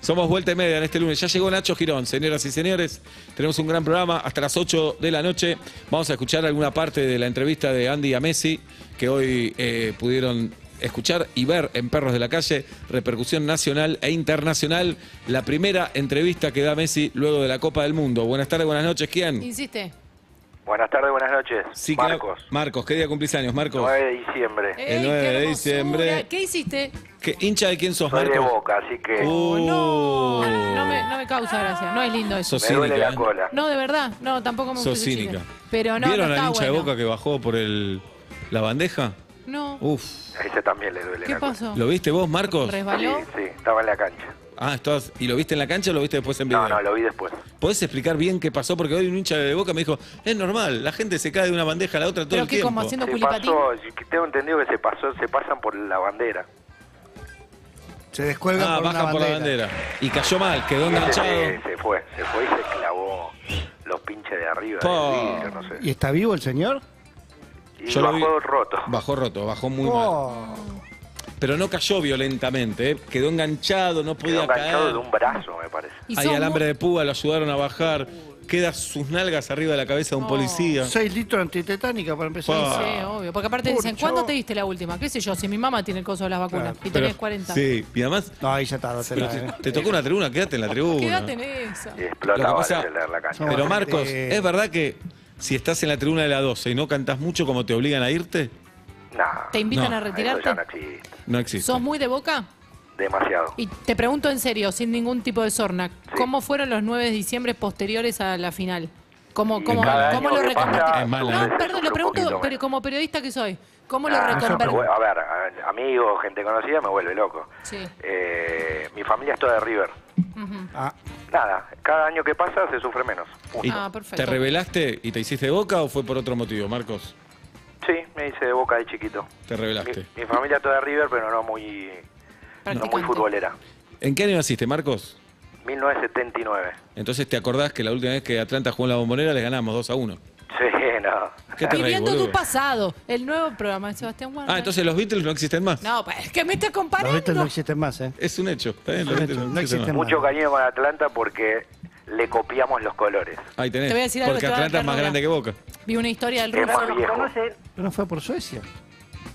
Somos Vuelta y Media en este lunes. Ya llegó Nacho Girón, señoras y señores. Tenemos un gran programa hasta las 8 de la noche. Vamos a escuchar alguna parte de la entrevista de Andy a Messi, que hoy pudieron escuchar y ver en Perros de la Calle, repercusión nacional e internacional. La primera entrevista que da Messi luego de la Copa del Mundo. Buenas tardes, buenas noches. ¿Quién? Insiste. Buenas tardes, buenas noches. Sí, Marcos. Marcos, ¿qué día cumplís años, Marcos? 9 de diciembre. El 9 qué de hermosura. diciembre. ¿Qué hiciste? ¿Qué hincha de quién sos, Soy Marcos? de Boca, así que No me causa gracia. No es lindo eso. Sos me duele cínica, la cola. No, de verdad. No, tampoco me gusta Sos ese chiste. cínica. Pero no, ¿Vieron no al está hincha de bueno. Boca que bajó por la bandeja? No. Uf. A ese también le duele ¿Qué la cola. pasó? ¿Lo viste vos, Marcos? Sí, ¿Resbaló? sí, estaba en la cancha. Ah, ¿y lo viste en la cancha o lo viste después en video? No, lo vi después. ¿Podés explicar bien qué pasó? Porque hoy un hincha de Boca me dijo, es normal, la gente se cae de una bandeja a la otra todo ¿Pero el qué, tiempo. como haciendo Se culipatín? pasó, tengo entendido que se pasan por la bandera. se descuelgan por una baja por la bandera. Y cayó mal, quedó enganchado. Se fue y se clavó los pinches de arriba del vidrio, no sé. ¿Y está vivo el señor? Y Yo lo vi. bajó roto. Bajó roto, bajó muy mal. Oh. Pero no cayó violentamente, ¿eh? Quedó enganchado, no Quedó podía enganchado caer. de un brazo, me parece. Y Hay son alambre de púa, lo ayudaron a bajar. Queda sus nalgas arriba de la cabeza de un policía. 6 litros Ah. antitetánica para empezar. Sí, obvio. Porque aparte dicen, ¿cuándo te diste la última? ¿Qué sé yo? Si mi mamá tiene el coso de las vacunas y tenés 40. Sí, y además. No, ahí ya está, no te Pero la- te tocó una tribuna, quédate en la tribuna. Quédate en esa. Y explota Lo que pasa- la cancha. Pero No, Marcos, gente- ¿es verdad que si estás en la tribuna de la 12 y no cantás mucho como te obligan a irte? No, ¿Te invitan No, a eso retirarte? ya no existe. No existe. ¿Sos muy de Boca? Demasiado. Y te pregunto en serio, sin ningún tipo de sorna, ¿cómo fueron los 9 de diciembre posteriores a la final? ¿Cómo cada lo año que reconvertiste? pasa, Es mala, No, ¿eh? perdón, lo sufre un pregunto poquito pero menos. como periodista que soy. ¿Cómo lo Ah, reconvertiste? a ver, amigos, gente conocida me vuelve loco. Sí. Mi familia es toda de River. Ah, Nada, cada año que pasa se sufre menos. ¿Y Ah, perfecto. ¿Te rebelaste y te hiciste de Boca o fue por otro motivo, Marcos? Sí, me hice de Boca de chiquito. Te rebelaste. Mi familia es toda de River, pero no muy Practicante. futbolera. ¿En qué año naciste, Marcos? 1979. Entonces te acordás que la última vez que Atlanta jugó en la Bombonera les ganamos 2-1. Sí, no. ¿Qué te reís, Viviendo boludo? tu pasado. El nuevo programa de Sebastián Warner. Ah, entonces los Beatles no existen más. No, pues, es que me estás los comparando. Beatles no existen más, ¿eh? Es un hecho. Está bien, Es los un Beatles hecho, no no existen existen más. Mucho cariño con Atlanta porque le copiamos los colores. Ahí tenés. Te voy a decir algo, Porque te va a dar Atlanta es más ternura. grande que Boca. Vi una historia del Es ruso. más viejo. Pero no fue por Suecia.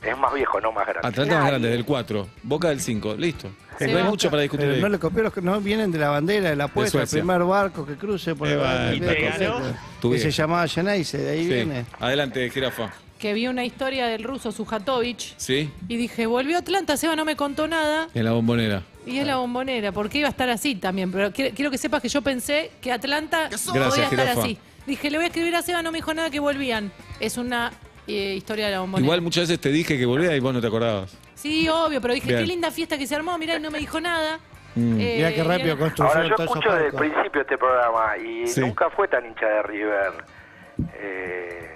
Es más viejo, no más grande. Atlanta es más grande, del 4. Boca del 5. Listo. Sí, no hay Boca. mucho para discutir Pero ahí. no le copió los que no vienen de la bandera, de la apuesta, el Suecia. primer barco que cruce por Y te ganó. Tu que se vieja. llamaba Geneise, de ahí Sí. viene. Adelante, jirafa. Que vi una historia del ruso Sujatovich ¿Sí? y dije, volvió a Atlanta, Seba no me contó nada. En la Bombonera. Y es la Bombonera, porque iba a estar así también. Pero quiero que sepas que yo pensé que Atlanta podía estar jirafa. así. Dije, le voy a escribir a Seba, no me dijo nada que volvían. Es una historia de la Bombonera. Igual muchas veces te dije que volvía y vos no te acordabas. Sí, obvio, pero dije, Bien. qué linda fiesta que se armó, mirá, y no me dijo nada. Mirá qué rápido Ahora construyeron yo todos esos escucho desde el barcos. principio este programa y Sí. nunca fue tan hincha de River.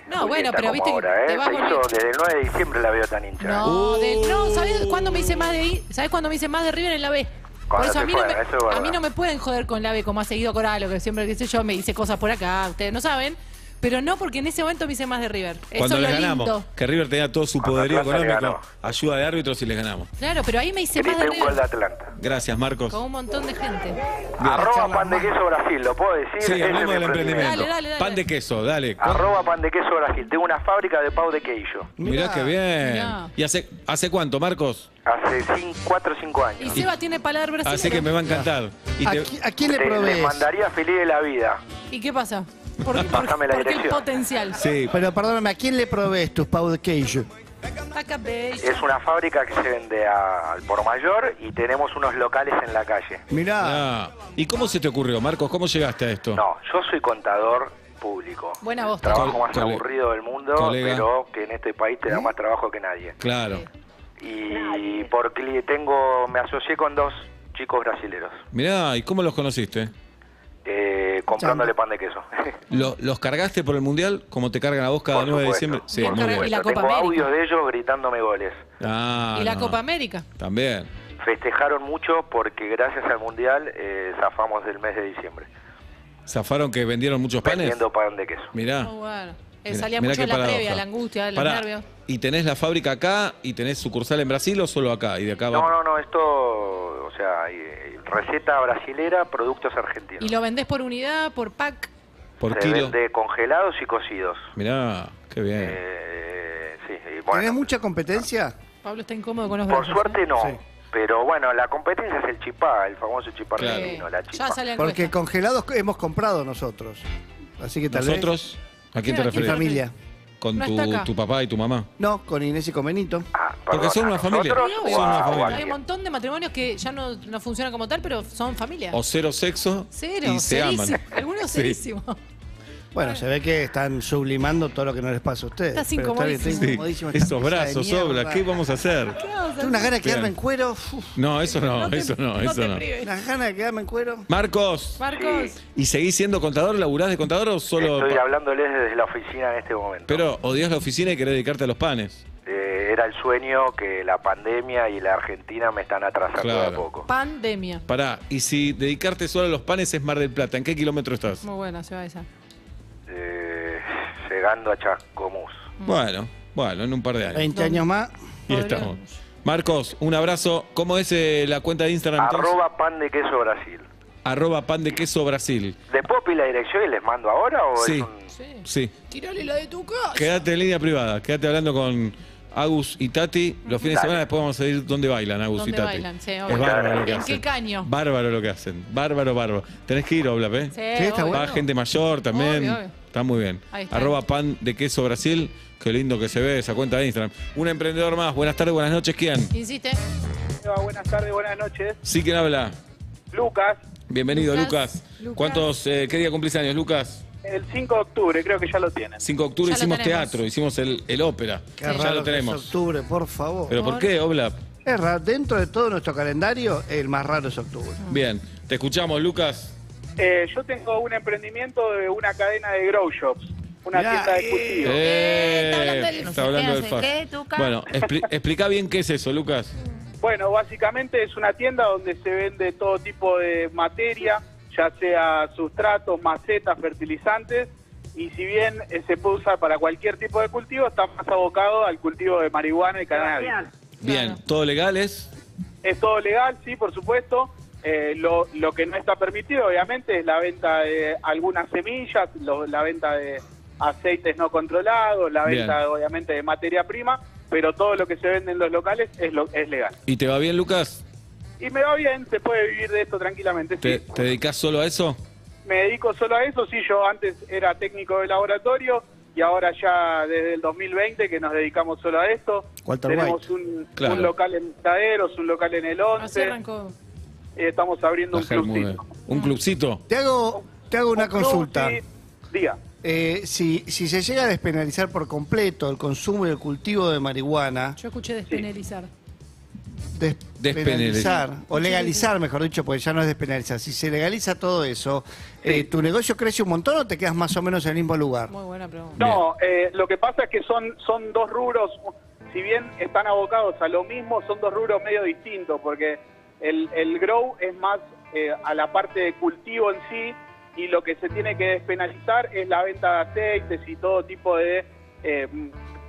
No, bueno, pero como viste ahora, que ¿eh? te vas Se hizo, volviendo. desde el 9 de diciembre la veo tan hincha. No, ¿sabés cuándo me hice más de ahí? ¿Sabés cuándo me hice más de River en la B? Por Cuando eso se a mí, no fueron, me, eso es verdad. a mí no me pueden joder con la B como ha seguido Coralo, que siempre, qué sé yo, me dice cosas por acá, ustedes no saben. Pero no, porque en ese momento me hice más de River. Eso Cuando es les lo ganamos, lindo. que River tenía todo su Cuando poderío Atlanta le económico, ganó. ayuda de árbitros y les ganamos. Claro, pero ahí me hice más de Grité un gol de River. Atlanta. Gracias, Marcos. Con un montón de gente. Arroba pan de queso Brasil, ¿lo puedo decir? Sí, Ese es hablemos mi del emprendimiento. Dale. Pan de queso, dale. Arroba pan de queso Brasil. Tengo una fábrica de pau de queijo. Mirá qué bien. Mirá. ¿Y hace cuánto, Marcos? Hace 4 o 5 años. Y Seba tiene paladar brasileño. Así que me va a encantar. Y ¿A, te- a quién le Les provees? mandaría feliz de la vida. ¿Y qué pasa? ¿Por qué Pásame la el dirección. potencial? Sí, Pero perdóname, ¿a quién le provees tus pau de queijo? Taca bello. Es una fábrica que se vende al por mayor y tenemos unos locales en la calle. Mirá, Ah, ¿y cómo se te ocurrió, Marcos? ¿Cómo llegaste a esto? No, yo soy contador público. Buena voz. Trabajo más Cole- aburrido del mundo, colega. pero que en este país te da más trabajo que nadie. Claro. Y porque me asocié con 2 chicos brasileros, Mirá, ¿y cómo los conociste? comprándole pan de queso. ¿Los cargaste por el Mundial como te cargan a vos cada Por 9 de supuesto. diciembre? Sí, Bien muy cargado. bien. Y la Copa Tengo América. audios de ellos gritándome goles. Ah, ¿Y la no. Copa América? También. Festejaron mucho porque gracias al Mundial zafamos del mes de diciembre. ¿Zafaron que vendieron muchos panes? Vendiendo pan de queso. Mirá. Muy bueno. Mirá, Salía mirá mucho qué en la paradoja. previa, la angustia, los Pará, nervios. ¿y tenés la fábrica acá y tenés sucursal en Brasil o solo acá? Y de acá va. No, esto, o sea, receta brasilera, productos argentinos. ¿Y lo vendés por unidad, por pack? Por Se kilo. vende congelados y cocidos. Mirá, qué bien. Sí, y ¿tenés bueno, mucha competencia? Pablo está incómodo con los por brazos. suerte no. Sí. Pero bueno, la competencia es el chipá, el famoso chipá Claro. argentino, la Ya chipá. sale en Porque encuesta. congelados hemos comprado nosotros. Así que tal ¿Nosotros? ¿A quién te Claro, vez. Mi referís? familia. ¿Con No está acá. tu papá y tu mamá? No, con Inés y con Benito. Ah, Porque perdón, son una ¿a familia. nosotros Sí, o obvio. Son una a- o a familia. Hay un quién? montón de matrimonios que ya no funcionan como tal, pero son familia. O cero sexo Cero, y se aman. cerísimo. Algunos Sí. cerísimos. Bueno, se ve que están sublimando todo lo que no les pasa a ustedes. Estás Pero está bien, incomodísimo. estoy Sí. incomodísimo, esta Esos mesa de brazos, mierda. Obla, ¿qué vamos a hacer? Tengo unas ganas de quedarme Bien. en cuero. No, eso no, eso no, eso te no. prives. Unas ganas de quedarme en cuero. Marcos, Marcos, ¿y seguís siendo contador? ¿Laburás de contador o solo...? Estoy hablándoles desde la oficina en este momento. Pero odias la oficina y querés dedicarte a los panes. Era el sueño que la pandemia y la Argentina me están atrasando de a Claro. poco. pandemia. Pará, y si dedicarte solo a los panes es Mar del Plata, ¿en qué kilómetro estás? Muy buena, se va esa. Llegando a Chascomús. Bueno, en un par de años. 20 años más. Y estamos. Marcos, un abrazo. ¿Cómo es la cuenta de Instagram entonces? Arroba pan de queso Brasil. Arroba pan de queso Brasil. ¿De Popi la dirección y les mando ahora o Sí. es un... Sí. Tirale la de tu casa. Quédate en línea privada, quédate hablando con Agus y Tati. Los fines de semana después vamos a ir dónde bailan Agus y ¿Dónde Tati. bailan? Sí, es obvio. bárbaro lo que ¿En hacen. qué caño? Bárbaro lo que hacen. Bárbaro. Tenés que ir, Oblap, ¿eh? Sí, está obvio. Va gente mayor también. Obvio. Está muy bien. Ahí está. Arroba pan de queso Brasil. Qué lindo que se ve esa cuenta de Instagram. Un emprendedor más. Buenas tardes, buenas noches. ¿Quién? Insiste. Buenas tardes, buenas noches. Sí, ¿quién habla? Lucas, Bienvenido, Lucas. Lucas. ¿Cuántos, qué día cumplís años, Lucas? el 5 de octubre, creo que ya lo tienen. 5 de octubre Ya lo hicimos tenemos. teatro, hicimos el ópera. Qué Ya raro lo que es tenemos. octubre, por favor. ¿Pero por qué, Oblap? Es raro. Dentro de todo nuestro calendario, el más raro es octubre. Bien, te escuchamos, Lucas. Yo tengo un emprendimiento de una cadena de grow shops, una Mirá, tienda de cultivo. está hablando del- Está hablando del ¿qué FAS. hace? ¿Qué, Tuca? Bueno, explica bien qué es eso, Lucas. Bueno, básicamente es una tienda donde se vende todo tipo de materia, ya sea sustratos, macetas, fertilizantes, y si bien se puede usar para cualquier tipo de cultivo, está más abocado al cultivo de marihuana y cannabis. Bien, ¿todo legal es? Es todo legal, sí, por supuesto. Lo que no está permitido, obviamente, es la venta de algunas semillas, la venta de aceites no controlados, la Bien. venta, obviamente, de materia prima, pero todo lo que se vende en los locales es legal. ¿Y te va bien, Lucas? Y me va bien, se puede vivir de esto tranquilamente. ¿Te, Sí. te dedicas solo a eso? Me dedico solo a eso, sí, yo antes era técnico de laboratorio y ahora ya desde el 2020 que nos dedicamos solo a esto. Walter Tenemos White. Claro. un local en Taderos, un local en el Así 11, arrancó. estamos abriendo un La Germude. clubcito. ¿Un clubcito? Te hago una Un club, consulta. sí. Diga. Si se llega a despenalizar por completo el consumo y el cultivo de marihuana, Yo escuché despenalizar. despenalizar, o legalizar, mejor dicho, porque ya no es despenalizar. Si se legaliza todo eso, ¿tu negocio crece un montón o te quedas más o menos en el mismo lugar? Muy buena pregunta. No, lo que pasa es que son dos rubros, si bien están abocados a lo mismo, son dos rubros medio distintos, porque el grow es más a la parte de cultivo en sí, y lo que se tiene que despenalizar es la venta de aceites y todo tipo de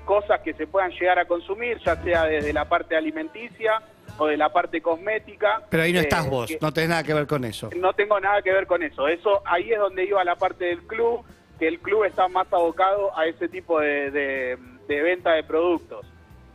cosas que se puedan llegar a consumir, ya sea desde la parte alimenticia o de la parte cosmética. Pero ahí no estás vos, no tenés nada que ver con eso. No tengo nada que ver con eso. Ahí es donde iba la parte del club, que el club está más abocado a ese tipo de venta de productos,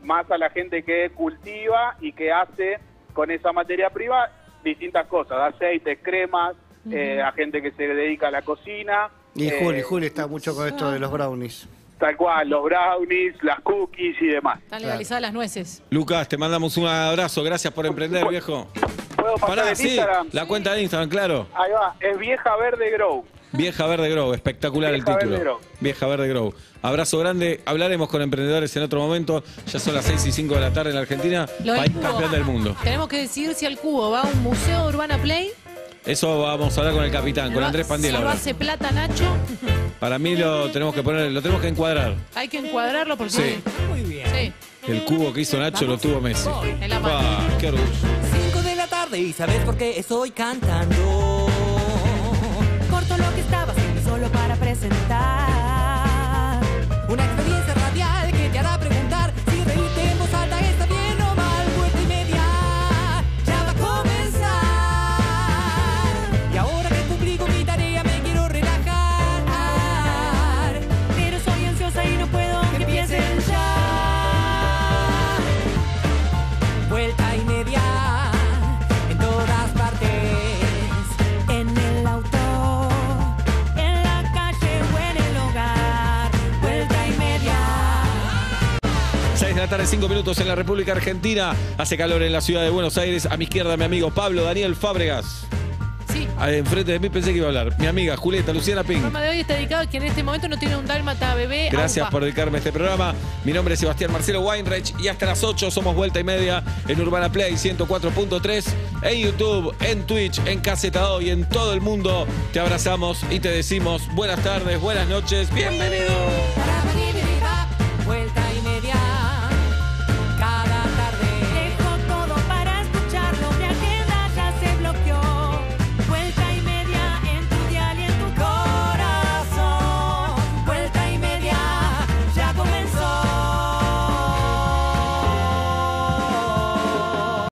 más a la gente que cultiva y que hace con esa materia prima distintas cosas, aceites, cremas, a gente que se dedica a la cocina. Y Juli está mucho con esto de los brownies. Tal cual, los brownies, las cookies y demás. Están legalizadas las nueces. Lucas, te mandamos un abrazo. Gracias por emprender, viejo. ¿Puedo pasar el Instagram? La cuenta de Instagram, claro. Ahí va, es Vieja Verde Grow. Vieja Verde Grow, espectacular Vieja el título. Verde Grow. Vieja Verde Grow. Abrazo grande. Hablaremos con emprendedores en otro momento. Ya son las 6:05 de la tarde en la Argentina. Lo del País cubo. campeón del mundo. Tenemos que decidir si al cubo va a un museo de Urbana Play. Eso vamos a hablar con el capitán, con Andrés Pandiela. Si lo ahora. hace plata Nacho, Para mí lo tenemos que encuadrar. hay que encuadrarlo porque... Sí. Muy bien. Sí. El cubo que hizo Nacho lo tuvo Messi. En la mano. Qué orgullo. 5 de la tarde y ¿sabes por qué estoy cantando? Corto lo que estaba haciendo solo para presentar una experiencia radial que te hará preguntar si reírte en voz alta está bien o mal. Vuelta y media ya va a comenzar. Y ahora que cumplí con mi tarea me quiero relajar, pero soy ansiosa y no puedo que empiecen ya. Vuelta y media en todas partes, en el auto, en la calle o en el hogar. Vuelta y media. 6 de la tarde, 5 minutos en la República Argentina. Hace calor en la ciudad de Buenos Aires. A mi izquierda, mi amigo Pablo Daniel Fábregas. Sí. Enfrente de mí pensé que iba a hablar. Mi amiga Julieta Luciana Ping. El programa de hoy está dedicado a quien en este momento no tiene un dálmata bebé. Gracias aupa. por dedicarme a este programa. Mi nombre es Sebastián Marcelo Weinreich y hasta las 8 somos Vuelta y Media en Urbana Play 104.3, en YouTube, en Twitch, en Casetado y en todo el mundo. Te abrazamos y te decimos buenas tardes, buenas noches, bienvenido.